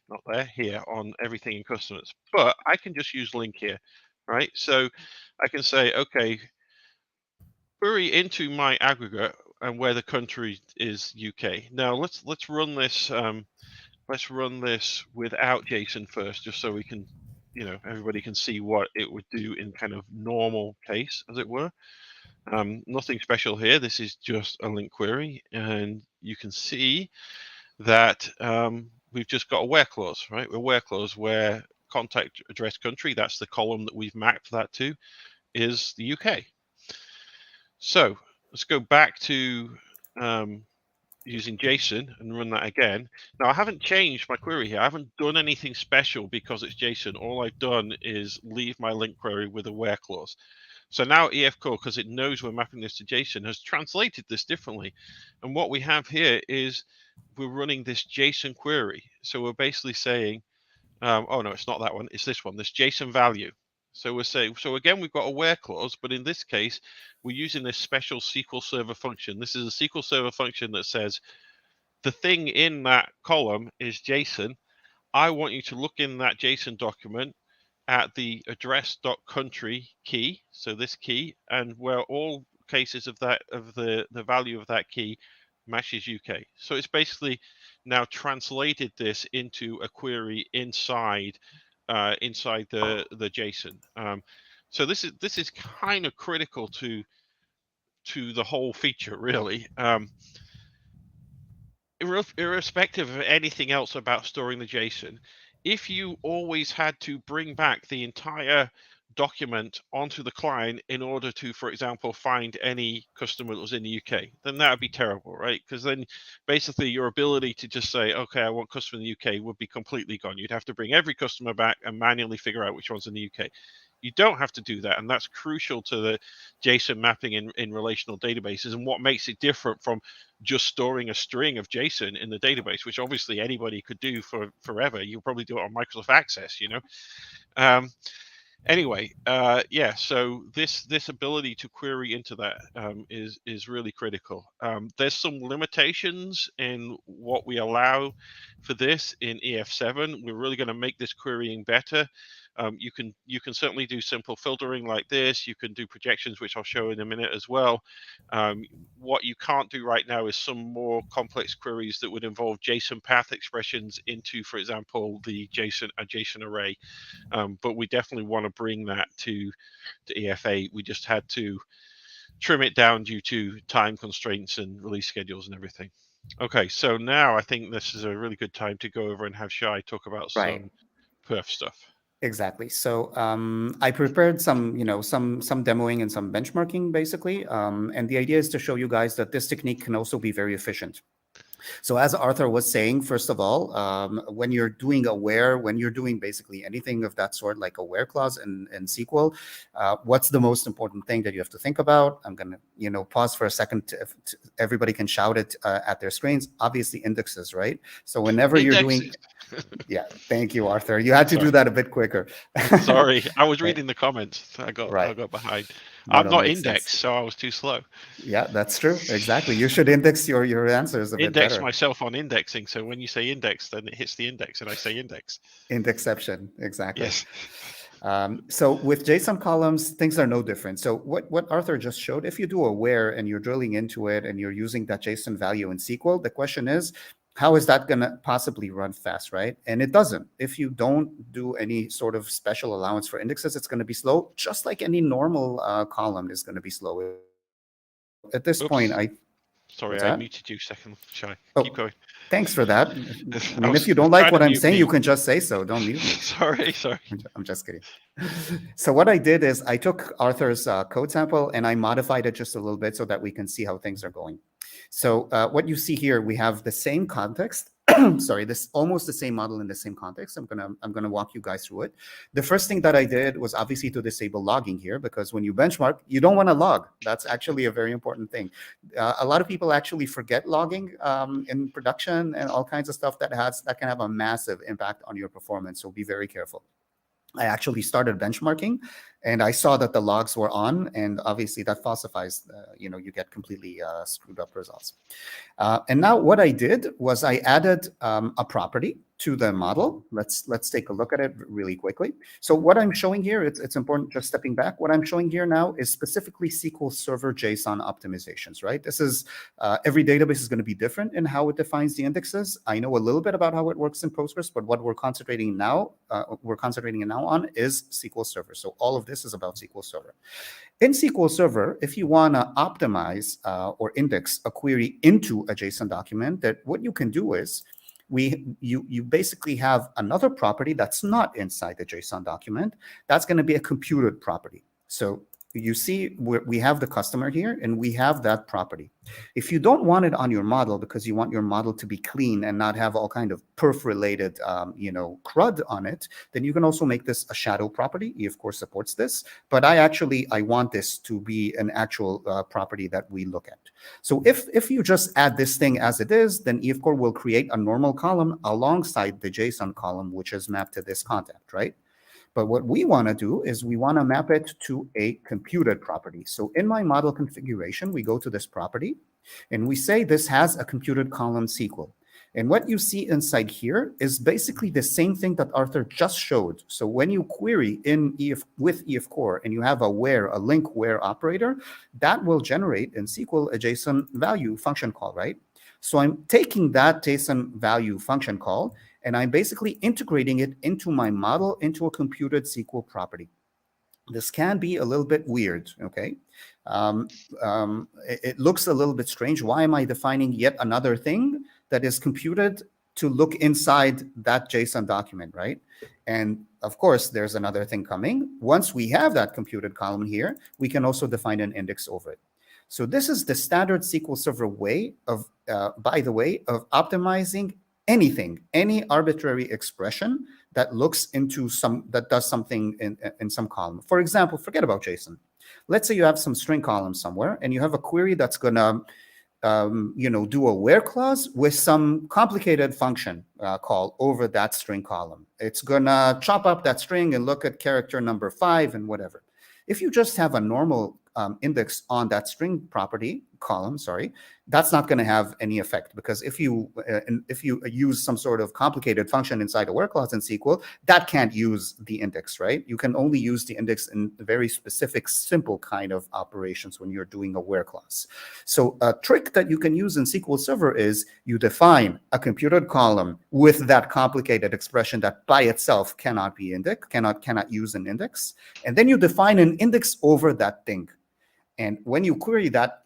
S3: not there, here on everything in customers, but I can just use LINQ here, right? So I can say, okay, query into my aggregate and where the country is UK. Now let's run this. Let's run this without JSON first, just so we can, everybody can see what it would do in kind of normal case, as it were. Nothing special here. This is just a LINQ query, and you can see that we've just got a where clause, right? A where clause where contact address country, that's the column that we've mapped that to, is the UK. So let's go back to using JSON and run that again. Now I haven't changed my query here. I haven't done anything special because it's JSON. All I've done is leave my LINQ query with a where clause. So now EF Core, because it knows we're mapping this to JSON, has translated this differently. And what we have here is we're running this JSON query. So we're basically saying, oh no, it's not that one. It's this one, this JSON value. So we're saying, so again, we've got a where clause, but in this case, we're using this special SQL Server function. This is a SQL Server function that says the thing in that column is JSON. I want you to look in that JSON document at the address.country key, so this key, and where all cases of that of the value of that key matches UK. So it's basically now translated this into a query inside the JSON. So this is kind of critical to the whole feature, really. Irrespective of anything else about storing the JSON, if you always had to bring back the entire document onto the client in order to, for example, find any customer that was in the UK, then that would be terrible, right? Because then basically your ability to just say, okay, I want customer in the UK would be completely gone. You'd have to bring every customer back and manually figure out which one's in the UK. You don't have to do that, and that's crucial to the JSON mapping in relational databases, and what makes it different from just storing a string of JSON in the database, which obviously anybody could do for forever. You'll probably do it on Microsoft Access, Anyway, yeah, so this ability to query into that is really critical. There's some limitations in what we allow for this in EF7. We're really going to make this querying better. You can certainly do simple filtering like this. You can do projections, which I'll show in a minute as well. What you can't do right now is some more complex queries that would involve JSON path expressions into, for example, a JSON array. But we definitely want to bring that to EF8. We just had to trim it down due to time constraints and release schedules and everything. Okay, so now I think this is a really good time to go over and have Shai talk about some perf stuff.
S5: Exactly. So I prepared some demoing and some benchmarking, basically. And the idea is to show you guys that this technique can also be very efficient. So as Arthur was saying, first of all, when you're doing when you're doing basically anything of that sort, like a where clause in SQL, what's the most important thing that you have to think about? I'm going to, pause for a second. Everybody can shout it at their screens. Obviously, indexes, right? So whenever you're doing... Yeah, thank you, Arthur. You had to do that a bit quicker.
S3: Sorry, I was reading the comments. I got behind. I'm not indexed, so I was too slow.
S5: Yeah, that's true. Exactly. You should index your answers a bit better.
S3: Index myself on indexing, so when you say index, then it hits the index, and I say index.
S5: Indexception, exactly.
S3: Yes.
S5: So with JSON columns, things are no different. So what Arthur just showed, if you do a where and you're drilling into it and you're using that JSON value in SQL, the question is, how is that going to possibly run fast, right? And it doesn't. If you don't do any sort of special allowance for indexes, it's going to be slow, just like any normal column is going to be slow. At this point,
S3: Sorry, I muted you second, Shai. Keep going.
S5: Thanks for that. I mean, if you don't like what I'm saying, you can just say so. Don't mute me.
S3: Sorry.
S5: I'm just kidding. So what I did is I took Arthur's code sample and I modified it just a little bit so that we can see how things are going. So what you see here, we have the same context. Sorry, this almost the same model in the same context. I'm gonna walk you guys through it. The first thing that I did was obviously to disable logging here, because when you benchmark, you don't want to log. That's actually a very important thing. A lot of people actually forget logging in production and all kinds of stuff that can have a massive impact on your performance. So be very careful. I actually started benchmarking, And I saw that the logs were on, and obviously that falsifies, you get completely screwed up results. And now what I did was I added a property to the model. Let's take a look at it really quickly. So what I'm showing here, it's important, just stepping back, what I'm showing here now is specifically SQL Server JSON optimizations, right? This is, every database is going to be different in how it defines the indexes. I know a little bit about how it works in Postgres, but what we're concentrating now on is SQL Server. So all of this is about SQL Server. In SQL Server, if you want to optimize or index a query into a JSON document, that what you can do is you basically have another property that's not inside the JSON document. That's going to be a computed property. So you see we have the customer here, and we have that property. If you don't want it on your model because you want your model to be clean and not have all kind of perf-related, CRUD on it, then you can also make this a shadow property. E, of course, supports this. But I want this to be an actual property that we look at. So if you just add this thing as it is, then E, of course, will create a normal column alongside the JSON column, which is mapped to this contact, right? But what we want to do is we want to map it to a computed property. So in my model configuration, we go to this property, and we say this has a computed column SQL. And what you see inside here is basically the same thing that Arthur just showed. So when you query in with EF core and you have a LINQ where operator, that will generate in SQL a JSON value function call, right? So I'm taking that JSON value function call, and I'm basically integrating it into my model into a computed SQL property. This can be a little bit weird, okay? It looks a little bit strange. Why am I defining yet another thing that is computed to look inside that JSON document, right? And of course, there's another thing coming. Once we have that computed column here, we can also define an index over it. So this is the standard SQL Server way of, by the way, of optimizing anything, any arbitrary expression that looks into that does something in some column. For example, forget about JSON. Let's say you have some string column somewhere, and you have a query that's gonna, do a where clause with some complicated function call over that string column. It's gonna chop up that string and look at character number 5 and whatever. If you just have a normal index on that string property column, that's not going to have any effect, because if you use some sort of complicated function inside a where clause in SQL, that can't use the index, right? You can only use the index in very specific, simple kind of operations when you're doing a where clause. So a trick that you can use in SQL Server is you define a computed column with that complicated expression that by itself cannot be indexed, cannot use an index, and then you define an index over that thing. And when you query that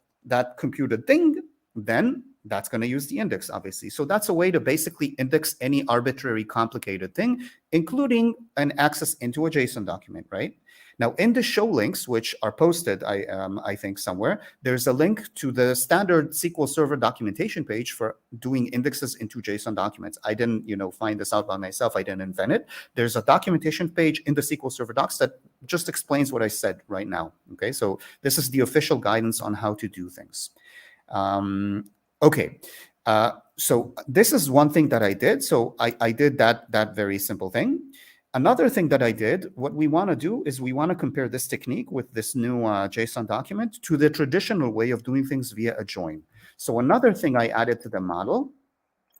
S5: computed thing, then that's going to use the index, obviously. So that's a way to basically index any arbitrary complicated thing, including an access into a JSON document, right? Now, in the show links, which are posted, I think somewhere, there's a link to the standard SQL Server documentation page for doing indexes into JSON documents. I didn't, find this out by myself. I didn't invent it. There's a documentation page in the SQL Server docs that just explains what I said right now. Okay, so this is the official guidance on how to do things. So this is one thing that I did. So I did that very simple thing. Another thing that I did, what we want to do is we want to compare this technique with this new JSON document to the traditional way of doing things via a join. So another thing I added to the model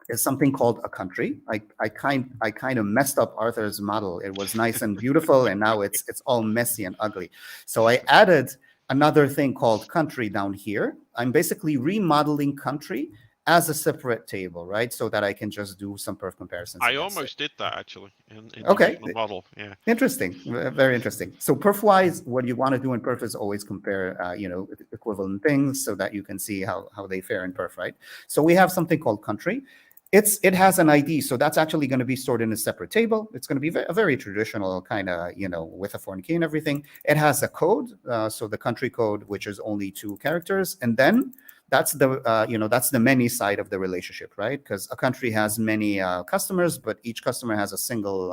S5: is something called a country. I kind of messed up Arthur's model. It was nice and beautiful, and now it's all messy and ugly. So I added another thing called country down here. I'm basically remodeling country as a separate table, right? So that I can just do some perf comparisons.
S3: I almost did that actually in
S5: okay.
S3: the model. Yeah.
S5: Interesting. Very interesting. So perf-wise, what you want to do in perf is always compare, equivalent things so that you can see how they fare in perf, right? So we have something called country. It has an ID, so that's actually going to be stored in a separate table. It's going to be a very traditional kind of, with a foreign key and everything. It has a code, so the country code, which is only 2 characters, and then that's the many side of the relationship, right? Because a country has many customers, but each customer has a single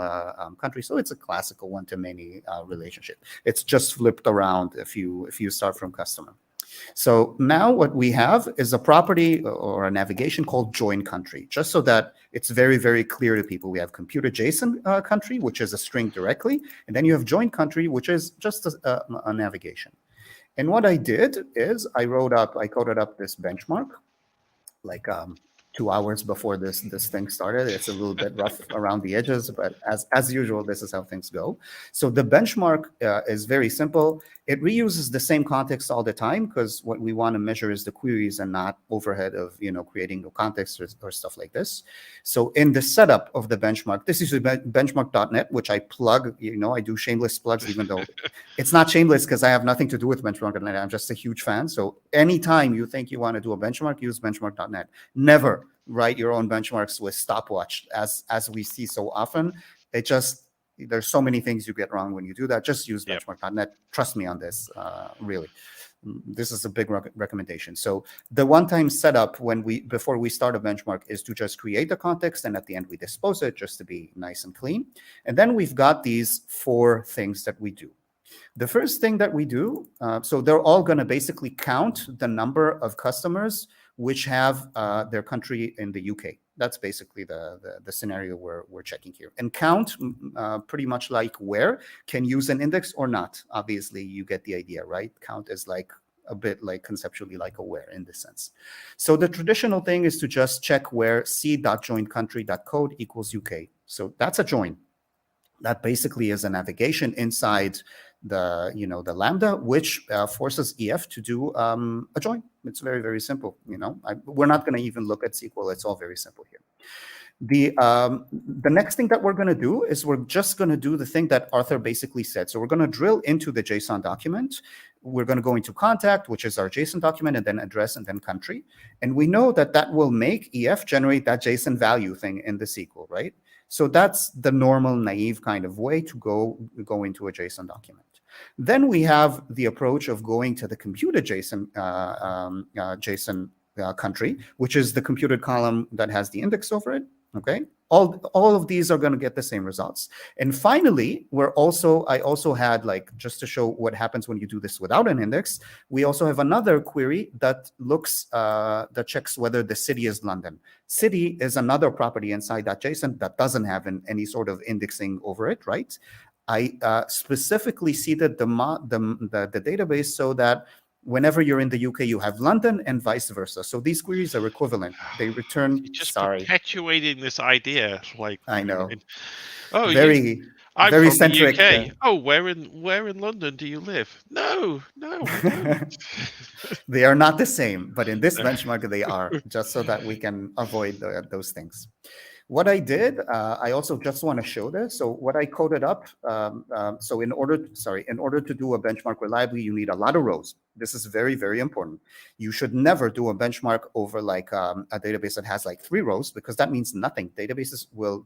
S5: country, so it's a classical one-to-many relationship. It's just flipped around if you start from customer. So now what we have is a property or a navigation called join country, just so that it's very, very clear to people. We have computer JSON country, which is a string directly, and then you have join country, which is just a navigation. And what I did is I coded up this benchmark, like 2 hours before this thing started. It's a little bit rough around the edges, but as usual, this is how things go. So the benchmark is very simple. It reuses the same context all the time, because what we want to measure is the queries and not overhead of creating new context or stuff like this. So in the setup of the benchmark, this is benchmark.net, which I plug. I do shameless plugs, even though it's not shameless because I have nothing to do with benchmark.net. I'm just a huge fan. So anytime you think you want to do a benchmark, use benchmark.net. Never write your own benchmarks with stopwatch, as we see so often. There's so many things you get wrong when you do that. Just use benchmark.net. Trust me on this, really. This is a big recommendation. So the one-time setup before we start a benchmark is to just create the context, and at the end we dispose it just to be nice and clean. And then we've got these 4 things that we do. The first thing that we do, so they're all going to basically count the number of customers which have their country in the UK. That's basically the scenario we're checking here. And count, pretty much like where, can use an index or not. Obviously, you get the idea, right? Count is like a bit like conceptually like a where in this sense. So the traditional thing is to just check where c.joinCountry.code equals UK. So that's a join. That basically is a navigation inside the Lambda, which forces EF to do a join. It's very, very simple. We're not going to even look at SQL. It's all very simple here. The next thing that we're going to do is we're just going to do the thing that Arthur basically said. So we're going to drill into the JSON document. We're going to go into contact, which is our JSON document, and then address, and then country. And we know that will make EF generate that JSON value thing in the SQL, right? So that's the normal naive kind of way to go into a JSON document. Then we have the approach of going to the computed JSON country, which is the computed column that has the index over it. Okay, all of these are going to get the same results. And finally, I also had, like, just to show what happens when you do this without an index, we also have another query that that checks whether the city is London. City is another property inside that JSON that doesn't have any sort of indexing over it, right? I specifically seeded the database so that whenever you're in the UK, you have London and vice versa. So these queries are equivalent. They return.
S3: You're just perpetuating this idea, like,
S5: I know.
S3: I'm
S5: very
S3: from
S5: centric.
S3: The UK. Oh, where in London do you live? No.
S5: They are not the same, but in this benchmark they are, just so that we can avoid those things. What I did, I also just want to show this. So what I coded up, so in order to do a benchmark reliably, you need a lot of rows. This is very, very important. You should never do a benchmark over like a database that has like 3 rows, because that means nothing. Databases will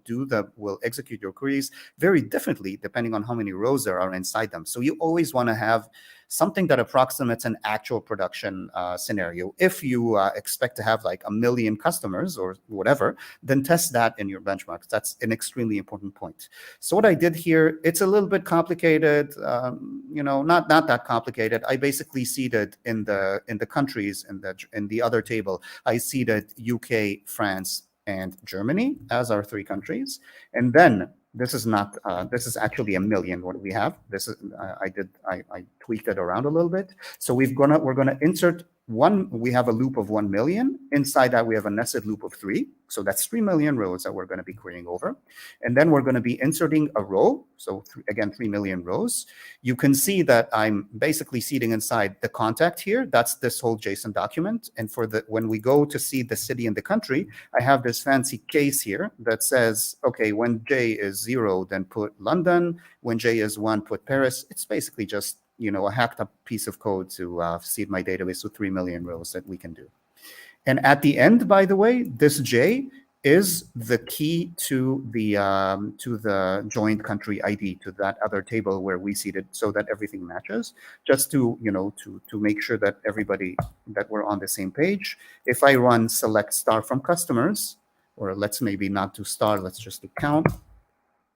S5: execute your queries very differently depending on how many rows there are inside them. So you always want to have something that approximates an actual production scenario. If you expect to have like 1 million customers or whatever, then test that in your benchmarks. That's an extremely important point. So what I did here, it's a little bit complicated, not that complicated. I basically seeded in the countries in the other table. I seeded UK, France, and Germany as our 3 countries, and then this is not. This is actually 1 million. What we have. This is. I tweaked it around a little bit. So we're gonna insert one. We have a loop of 1 million. Inside that we have a nested loop of 3. So that's 3 million rows that we're going to be querying over, and then we're going to be inserting a row. So again, 3 million rows. You can see that I'm basically seeding inside the contact here. That's this whole JSON document. And when we go to see the city and the country, I have this fancy case here that says, okay, when J is 0, then put London. When J is 1, put Paris. It's basically just a hacked up piece of code to seed my database with 3 million rows that we can do. And at the end, by the way, this J is the key to the joined country ID, to that other table where we seeded, so that everything matches, just to make sure that that we're on the same page. If I run select star from customers, or let's maybe not do star, let's just do count,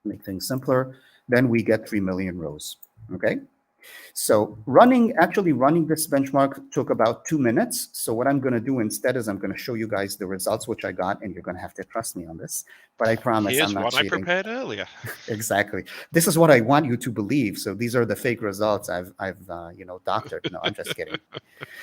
S5: make things simpler, then we get 3 million rows. Okay. So actually running this benchmark took about 2 minutes. So what I'm going to do instead is I'm going to show you guys the results which I got, and you're going to have to trust me on this. But I promise
S3: Here's
S5: I'm not
S3: one I
S5: cheating.
S3: prepared earlier.
S5: Exactly. This is what I want you to believe. So these are the fake results I've doctored. No, I'm just kidding.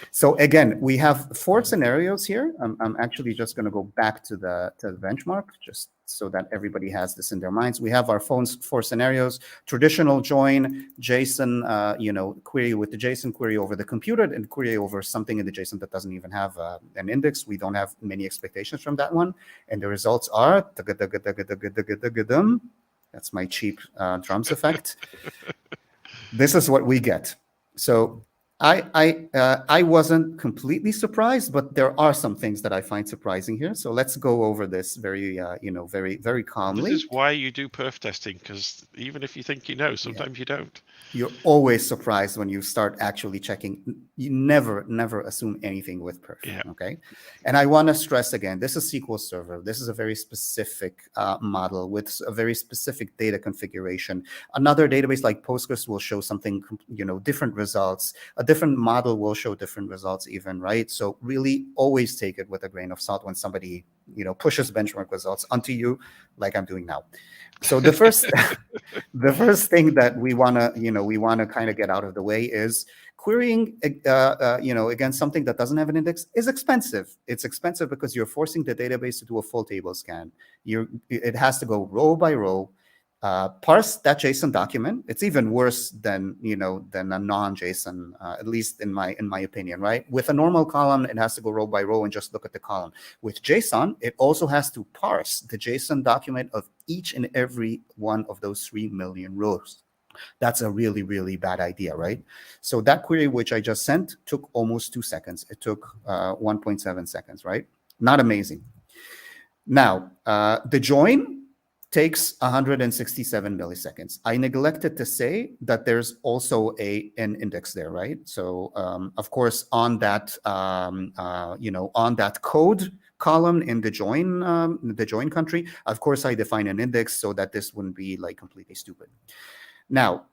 S5: So again, we have 4 scenarios here. I'm actually just going to go back to the benchmark just so that everybody has this in their minds. We have our 4 scenarios: traditional join, JSON, query with the JSON, query over the computer, and query over something in the JSON that doesn't even have an index. We don't have many expectations from that one. And the results are, that's my cheap drums effect. This is what we get. So I wasn't completely surprised, but there are some things that I find surprising here. So let's go over this very, very calmly.
S3: This is why you do perf testing, because even if you think you know, sometimes you don't.
S5: You're always surprised when you start actually checking. You never assume anything with perf.
S3: Yeah.
S5: Okay. And I want to stress again, this is SQL Server. This is a very specific model with a very specific data configuration. Another database like Postgres will show something, different results. A different model will show different results even, right? So really always take it with a grain of salt when somebody, pushes benchmark results onto you, like I'm doing now. So the first thing that we want to kind of get out of the way is querying, against something that doesn't have an index is expensive. It's expensive because you're forcing the database to do a full table scan. It has to go row by row, parse that JSON document. It's even worse than a non-JSON, at least in my opinion, right? With a normal column, it has to go row by row and just look at the column. With JSON, it also has to parse the JSON document of each and every one of those 3 million rows. That's a really, really bad idea, right? So that query which I just sent took almost 2 seconds. It took 1.7 seconds, right? Not amazing. Now, the join takes 167 milliseconds. I neglected to say that there's also an index there, right? So of course, on that on that code column in the join country, of course I define an index so that this wouldn't be like completely stupid. Now,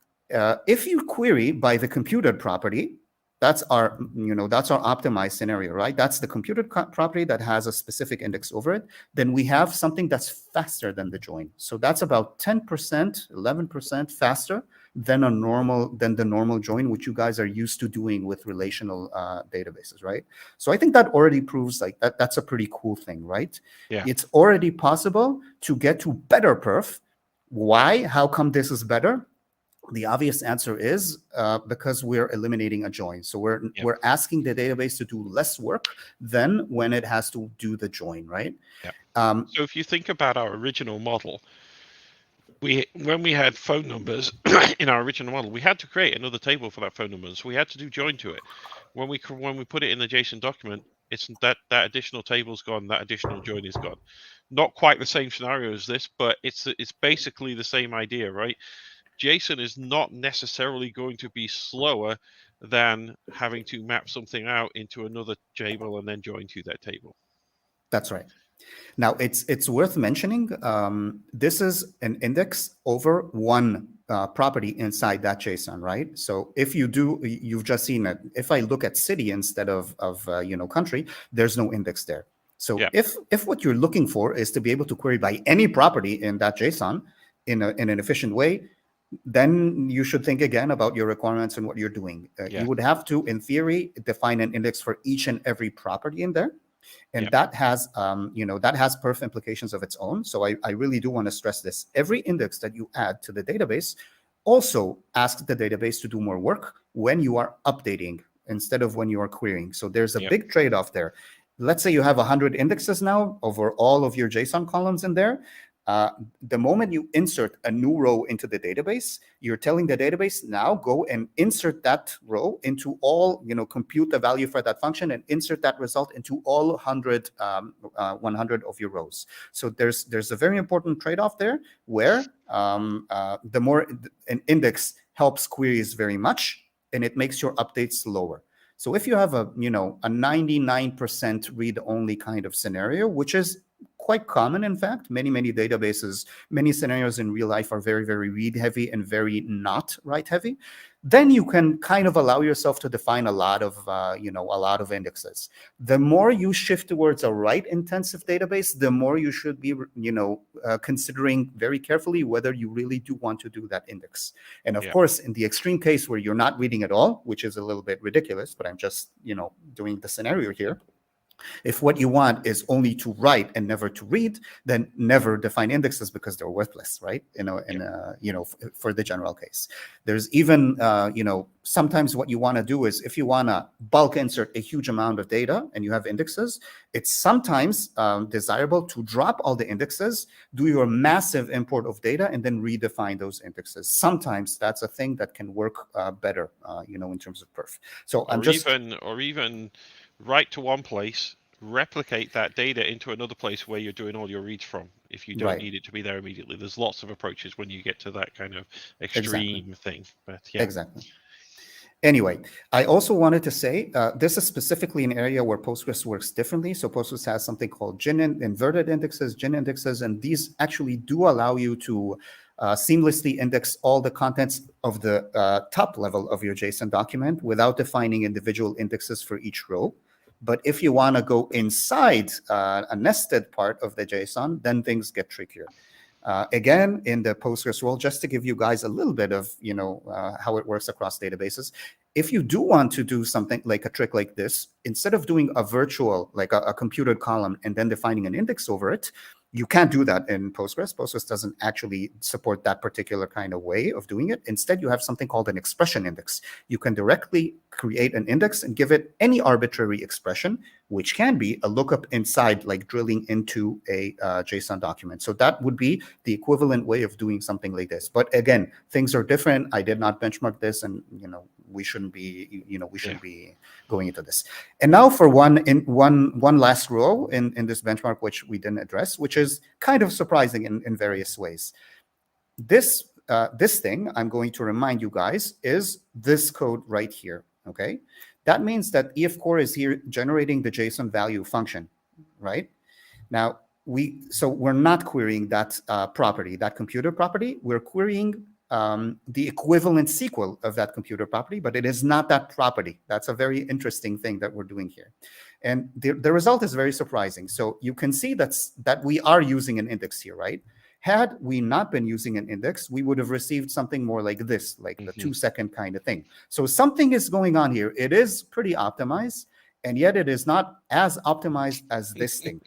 S5: if you query by the computed property, that's our optimized scenario, right? That's the computed property that has a specific index over it. Then we have something that's faster than the join. So that's about 10%, 11% faster than the normal join, which you guys are used to doing with relational databases, right? So I think that already proves like that's a pretty cool thing, right?
S3: Yeah.
S5: It's already possible to get to better perf. Why? How come this is better? The obvious answer is because we're eliminating a join. So we're asking the database to do less work than when it has to do the join, right?
S3: Yeah. So if you think about our original model, when we had phone numbers in our original model, we had to create another table for that phone number. So we had to do join to it. When we put it in the JSON document, it's that additional table's gone, that additional join is gone. Not quite the same scenario as this, but it's basically the same idea, right? JSON is not necessarily going to be slower than having to map something out into another table and then join to that table.
S5: That's right. Now, it's worth mentioning, this is an index over one property inside that JSON, right? So if you've just seen it. If I look at city instead of country, there's no index there. So if what you're looking for is to be able to query by any property in that JSON in an efficient way, then you should think again about your requirements and what you're doing. You would have to, in theory, define an index for each and every property in there. And that has, that has perf implications of its own. So I really do want to stress this. Every index that you add to the database also asks the database to do more work when you are updating instead of when you are querying. So there's a big trade-off there. Let's say you have 100 indexes now over all of your JSON columns in there. The moment you insert a new row into the database, you're telling the database now go and insert that row into all, compute the value for that function and insert that result into all 100 of your rows. So there's a very important trade-off there where the more an index helps queries very much and it makes your updates slower. So if you have a 99% read-only kind of scenario, which is quite common, in fact. Many databases, many scenarios in real life are very, very read heavy and very not write heavy. Then you can kind of allow yourself to define a lot of, a lot of indexes. The more you shift towards a write-intensive database, the more you should be, considering very carefully whether you really do want to do that index. And of course, in the extreme case where you're not reading at all, which is a little bit ridiculous, but I'm just, doing the scenario here. If what you want is only to write and never to read, then never define indexes because they're worthless, right? For the general case. There's even, sometimes what you want to do is if you want to bulk insert a huge amount of data and you have indexes, it's sometimes desirable to drop all the indexes, do your massive import of data, and then redefine those indexes. Sometimes that's a thing that can work better, in terms of perf. So
S3: or even write to one place, replicate that data into another place where you're doing all your reads from, if you don't need it to be there immediately. There's lots of approaches when you get to that kind of extreme thing. But yeah.
S5: Exactly. Anyway, I also wanted to say, this is specifically an area where Postgres works differently. So Postgres has something called inverted indexes, GIN indexes, and these actually do allow you to seamlessly index all the contents of the top level of your JSON document without defining individual indexes for each row. But if you want to go inside a nested part of the JSON, then things get trickier. Again, in the Postgres world, just to give you guys a little bit of, how it works across databases, if you do want to do something like a trick like this, instead of doing a virtual, like a computed column and then defining an index over it, you can't do that in Postgres. Postgres doesn't actually support that particular kind of way of doing it. Instead, you have something called an expression index. You can directly create an index and give it any arbitrary expression, which can be a lookup inside, like drilling into a JSON document. So that would be the equivalent way of doing something like this. But again, things are different. I did not benchmark this, and we shouldn't be, be going into this. And now for one last row in this benchmark, which we didn't address, which is kind of surprising in various ways. This thing I'm going to remind you guys is this code right here. Okay, that means that EF core is here generating the JSON value function, right? Now we're not querying that property, that computer property. We're querying the equivalent SQL of that computer property, but it is not that property. That's a very interesting thing that we're doing here. And the result is very surprising. So you can see that we are using an index here, right? Had we not been using an index, we would have received something more like this, like the 2-second kind of thing. So something is going on here. It is pretty optimized, and yet it is not as optimized as this thing.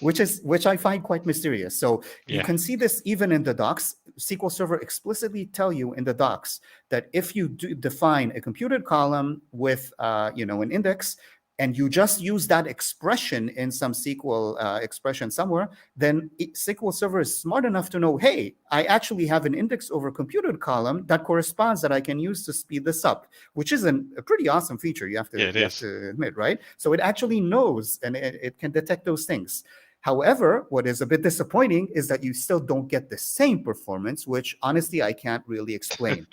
S5: Which I find quite mysterious. So you can see this even in the docs. SQL Server explicitly tell you in the docs that if you do define a computed column with an index, and you just use that expression in some SQL expression somewhere, then SQL Server is smart enough to know, hey, I actually have an index over computed column that corresponds that I can use to speed this up, which is a pretty awesome feature, you have to admit, right? So it actually knows, and it can detect those things. However, what is a bit disappointing is that you still don't get the same performance, which honestly, I can't really explain.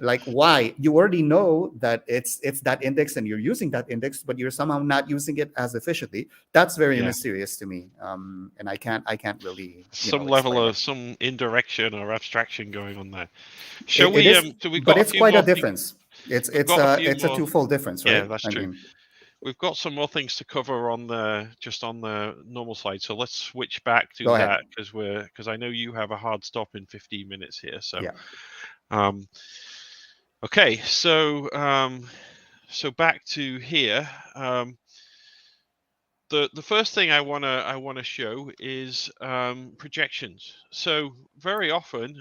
S5: Like why? You already know that it's that index and you're using that index, but you're somehow not using it as efficiently. That's very mysterious to me. And I can't really
S3: some level of some indirection or abstraction going on there.
S5: Shall we? But it's quite a difference. It's a twofold difference, right?
S3: Yeah, that's true. We've got some more things to cover on the normal side, so let's switch back to that because I know you have a hard stop in 15 minutes here. So, okay, so back to here. The first thing I wanna show is projections. So very often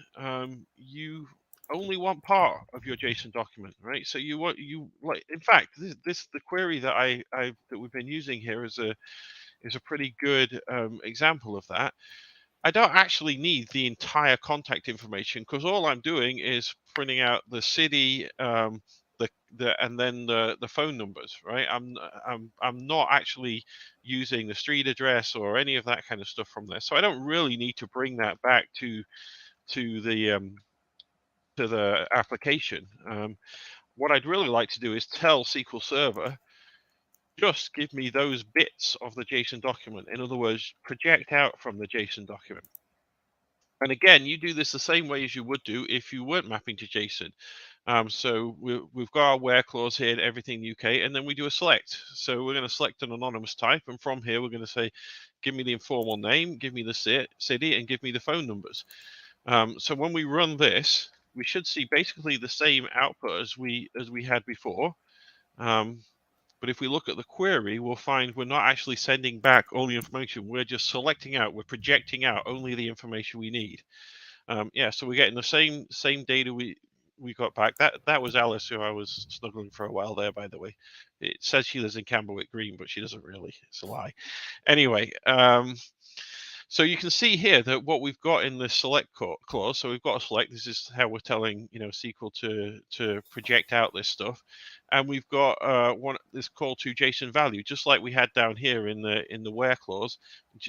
S3: you only one part of your JSON document, right? So in fact, the query that that we've been using here is a pretty good example of that. I don't actually need the entire contact information because all I'm doing is printing out the city, and then the phone numbers, right? I'm not actually using the street address or any of that kind of stuff from there. So I don't really need to bring that back to the application. What I'd really like to do is tell SQL Server, just give me those bits of the JSON document. In other words, project out from the JSON document. And again, you do this the same way as you would do if you weren't mapping to JSON. So we've got our where clause here and everything UK, and then we do a select. So we're going to select an anonymous type, and from here we're going to say, give me the informal name, give me the city, and give me the phone numbers. So when we run this, we should see basically the same output as we had before. But if we look at the query, we'll find we're not actually sending back all the information. We're just selecting out, we're projecting out only the information we need. Yeah, so we're getting the same data we got back. That was Alice, who I was snuggling for a while there, by the way. It says she lives in Camberwick Green, but she doesn't really. It's a lie. Anyway, so you can see here that what we've got in the select clause, so we've got a select. This is how we're telling SQL to project out this stuff, and we've got this call to JSON value, just like we had down here in the where clause,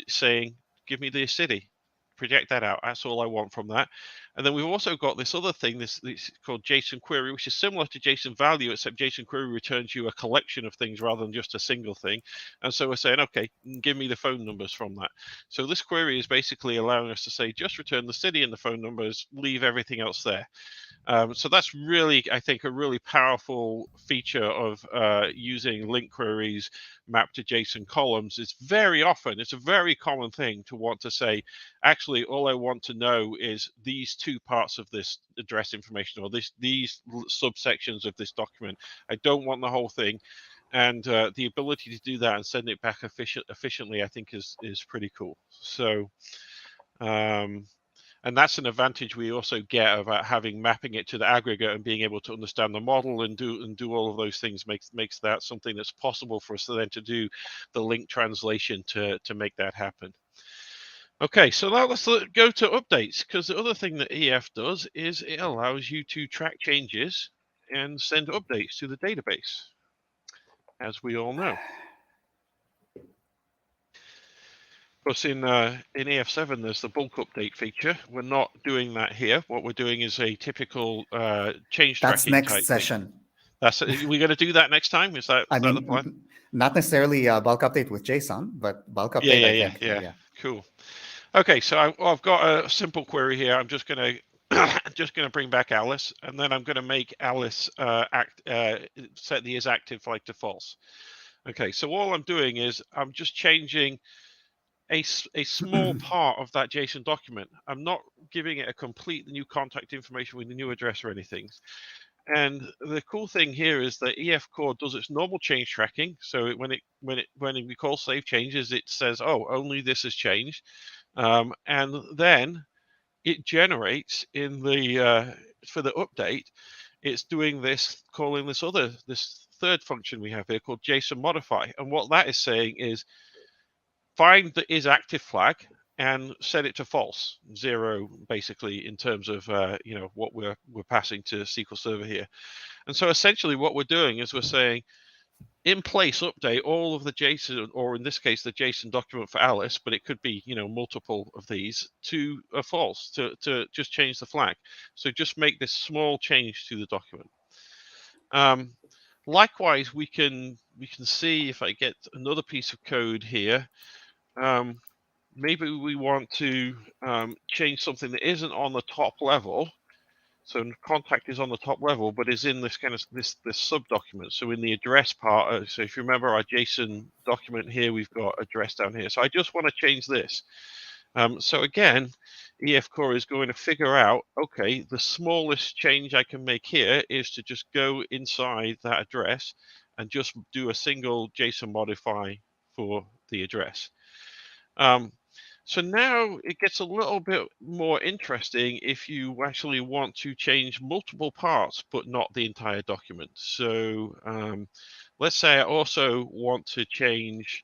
S3: saying give me the city, project that out. That's all I want from that. And then we've also got this other thing, this called JSON query, which is similar to JSON value, except JSON query returns you a collection of things rather than just a single thing. And so we're saying, okay, give me the phone numbers from that. So this query is basically allowing us to say, just return the city and the phone numbers, leave everything else there. So that's really, I think, a really powerful feature of using LINQ queries mapped to JSON columns. It's a very common thing to want to say, actually, all I want to know is these two parts of this address information, or these subsections of this document. I don't want the whole thing. And the ability to do that and send it back efficiently, I think, is pretty cool. So, and that's an advantage we also get about having mapping it to the aggregate and being able to understand the model and do all of those things makes that something that's possible for us to then to do the LINQ translation to make that happen. Okay, so now let's go to updates, because the other thing that EF does is it allows you to track changes and send updates to the database, as we all know. Of course, in EF7, there's the bulk update feature. We're not doing that here. What we're doing is a typical change tracking.
S5: That's next session.
S3: We're going to do that next time. Is that the plan?
S5: Not necessarily a bulk update with JSON, but bulk update.
S3: Yeah. Cool. Okay, so I've got a simple query here. I'm just going to bring back Alice, and then I'm going to make Alice set the is active flag to false. Okay, so all I'm doing is I'm just changing a small part of that JSON document. I'm not giving it a complete new contact information with a new address or anything. And the cool thing here is that EF core does its normal change tracking. So when we call SaveChanges, it says, oh, only this has changed. And then it generates in the for the update, it's doing this, calling this third function we have here called JSON modify. And what that is saying is find the is active flag and set it to false, 0, basically, in terms of what we're passing to SQL Server here. And so essentially what we're doing is we're saying, in place update all of the JSON, or in this case, the JSON document for Alice, but it could be, multiple of these, to a false, to just change the flag. So just make this small change to the document. Likewise, we can see, if I get another piece of code here, maybe we want to change something that isn't on the top level. So contact is on the top level, but is in this kind of this sub document. So in the address part, so if you remember our JSON document here, we've got address down here. So I just want to change this. So again, EF core is going to figure out, okay, the smallest change I can make here is to just go inside that address and just do a single JSON modify for the address. So now it gets a little bit more interesting if you actually want to change multiple parts, but not the entire document. So let's say I also want to change,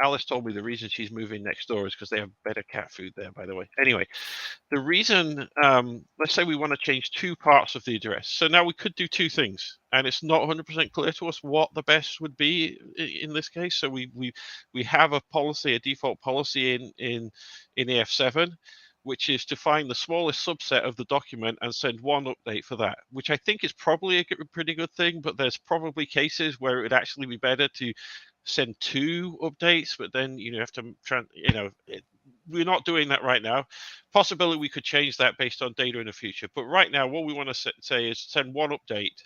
S3: Alice told me the reason she's moving next door is because they have better cat food there, by the way. Anyway, the reason, let's say we want to change 2 parts of the address. So now we could do 2 things, and it's not 100% clear to us what the best would be in this case. So we have a policy, a default policy in EF7 which is to find the smallest subset of the document and send one update for that, which I think is probably a pretty good thing, but there's probably cases where it would actually be better to send 2 updates, but then you have to we're not doing that right now. Possibly we could change that based on data in the future, but right now what we want to say is send one update.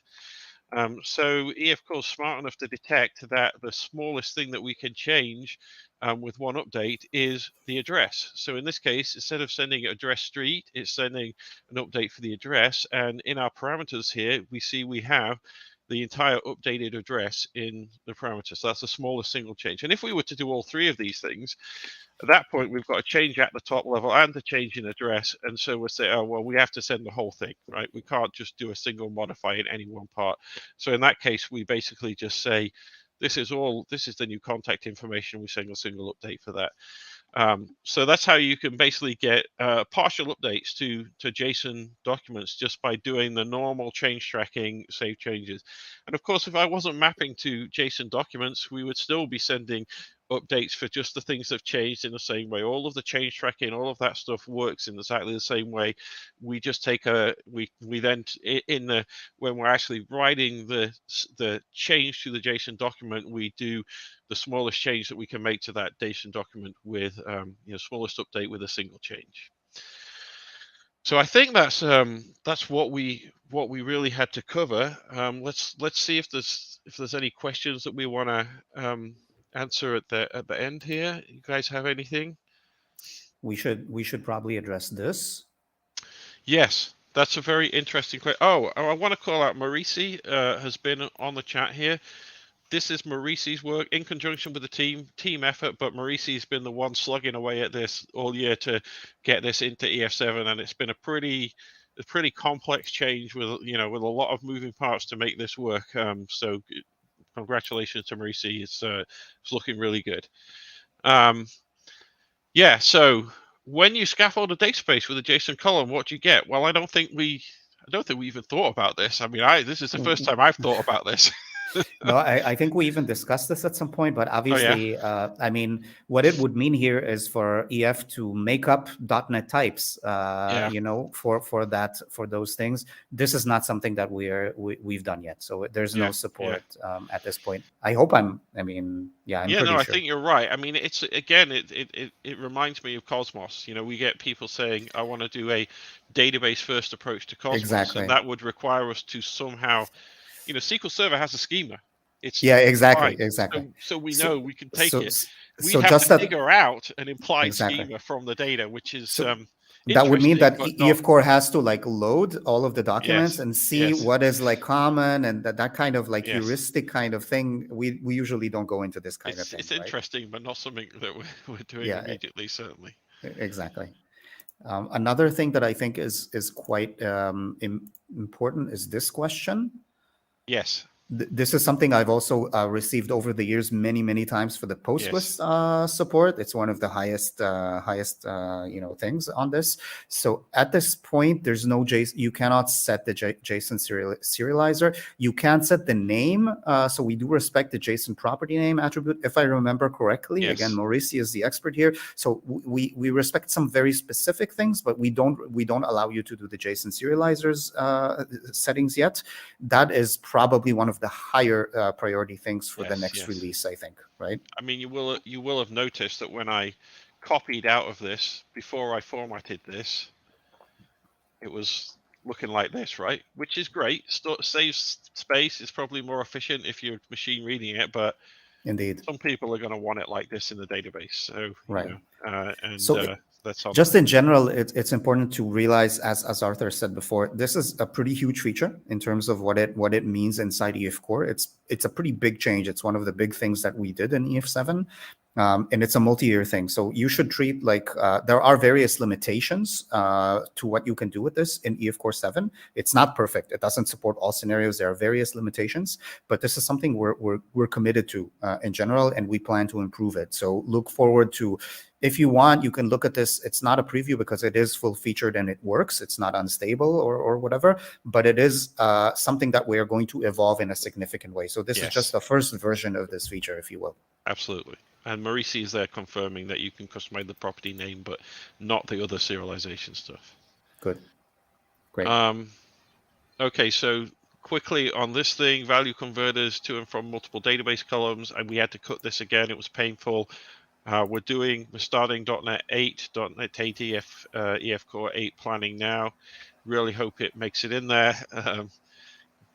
S3: So EF Core is smart enough to detect that the smallest thing that we can change with one update is the address. So in this case, instead of sending address street, it's sending an update for the address. And in our parameters here, we see we have the entire updated address in the parameter. So that's the smallest single change. And if we were to do all 3 of these things, at that point, we've got a change at the top level and a change in address. And so we'll say, oh, well, we have to send the whole thing, right? We can't just do a single modifier in any one part. So in that case, we basically just say, this is the new contact information. We send a single update for that. So that's how you can basically get partial updates to JSON documents just by doing the normal change tracking, save changes. And of course, if I wasn't mapping to JSON documents, we would still be sending updates for just the things that have changed in the same way. All of the change tracking, all of that stuff works in exactly the same way. We just take we then when we're actually writing the change to the JSON document, we do the smallest change that we can make to that JSON document with smallest update with a single change. So I think that's what we really had to cover. Let's see if there's any questions that we want to answer at the end here. You guys have anything?
S5: We should probably address this.
S3: Yes, that's a very interesting question. Oh, I want to call out Marisi has been on the chat here. This is Marisi's work in conjunction with the team effort, but Marisi's been the one slugging away at this all year to get this into EF7, and it's been a pretty complex change with with a lot of moving parts to make this work. So congratulations to Marisi. It's looking really good. Yeah. So when you scaffold a database with a JSON column, what do you get? Well, I don't think we even thought about this. I mean, this is the first time I've thought about this.
S5: No, I think we even discussed this at some point, but obviously, I mean, what it would mean here is for EF to make up .NET types, for those things. This is not something that we've done yet, so there's no support at this point. I hope I'm pretty sure.
S3: I think you're right. I mean, it's again, it reminds me of Cosmos. We get people saying, I want to do a database first approach to Cosmos,
S5: exactly.
S3: And that would require us to somehow. SQL Server has a schema. It's
S5: exactly.
S3: So we know we can take it. We
S5: so
S3: have
S5: just
S3: to figure out an implied schema from the data, which is
S5: that would mean that EF Core has to load all of the documents and see what is common and that kind of heuristic kind of thing. We usually don't go into this kind of thing.
S3: It's interesting, but not something that we're doing immediately, certainly.
S5: Exactly. Another thing that I think is quite important is this question.
S3: Yes.
S5: This is something I've also received over the years many times for the Postgres support. It's one of the highest things on this. So at this point, there's no JSON. You cannot set the JSON serializer. You can set the name. So we do respect the JSON property name attribute, if I remember correctly.
S3: Yes.
S5: Again, Maurici is the expert here. So we respect some very specific things, but we don't allow you to do the JSON serializers settings yet. That is probably one of the higher priority things for the next release, I think, right?
S3: I mean, you will have noticed that when I copied out of this before I formatted this, it was looking like this, right? Which is great. Saves space. It's probably more efficient if you're machine reading it, but
S5: indeed,
S3: some people are going to want it like this in the database. So
S5: right.
S3: That's
S5: just in general, it's important to realize, as Arthur said before, this is a pretty huge feature in terms of what it means inside EF Core. It's a pretty big change. It's one of the big things that we did in EF7. And it's a multi-year thing. So you should treat there are various limitations to what you can do with this in EF Core 7. It's not perfect. It doesn't support all scenarios. There are various limitations, but this is something we're committed to in general, and we plan to improve it. So look forward to, if you want, you can look at this. It's not a preview because it is full-featured and it works. It's not unstable or whatever, but it is something that we are going to evolve in a significant way. So this is just the first version of this feature, if you will.
S3: Absolutely. And Marisi is there confirming that you can customize the property name, but not the other serialization stuff.
S5: Good. Great.
S3: Okay, so quickly on this thing, value converters to and from multiple database columns, and we had to cut this again. It was painful. We're starting .NET 8, .NET 8 EF Core 8 planning now. Really hope it makes it in there.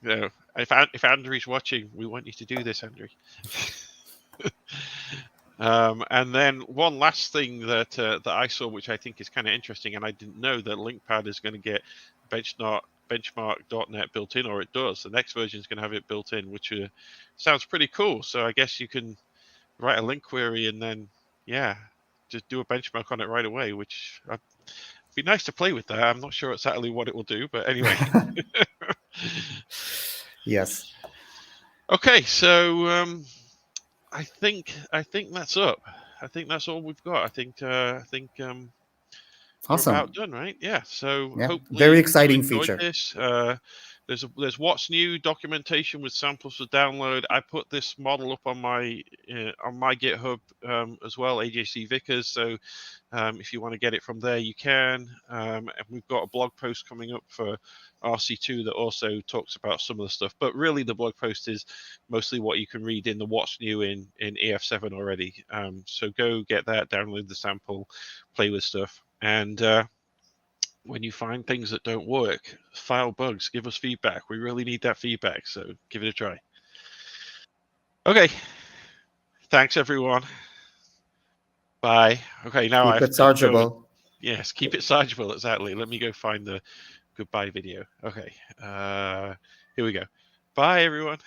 S3: If Andrew's watching, we want you to do this, Andrew. And then one last thing that I saw, which I think is kind of interesting, and I didn't know that LinkPad is going to get benchmark.net built in, or it does. The next version is going to have it built in, which sounds pretty cool. So I guess you can write a link query and then, just do a benchmark on it right away, which it'd be nice to play with that. I'm not sure exactly what it will do, but anyway.
S5: Yes.
S3: Okay, so I think that's up. I think that's all we've got. I think we're
S5: Awesome.
S3: about done, right? Yeah. So
S5: Yeah.
S3: hopefully
S5: Very
S3: you
S5: exciting
S3: enjoyed
S5: feature.
S3: this. There's what's new documentation with samples for download. I put this model up on my GitHub as well, AJC Vickers. So if you want to get it from there, you can. And we've got a blog post coming up for RC2 that also talks about some of the stuff. But really, the blog post is mostly what you can read in the what's new in EF7 already. So go get that, download the sample, play with stuff, and when you find things that don't work, file bugs, give us feedback. We really need that feedback, so give it a try. Okay. Thanks, everyone. Bye. Okay, now I
S5: Keep
S3: have
S5: it
S3: to go.
S5: chargeable.
S3: Yes, keep it chargeable, exactly. Let me go find the goodbye video. Okay. Here we go. Bye, everyone.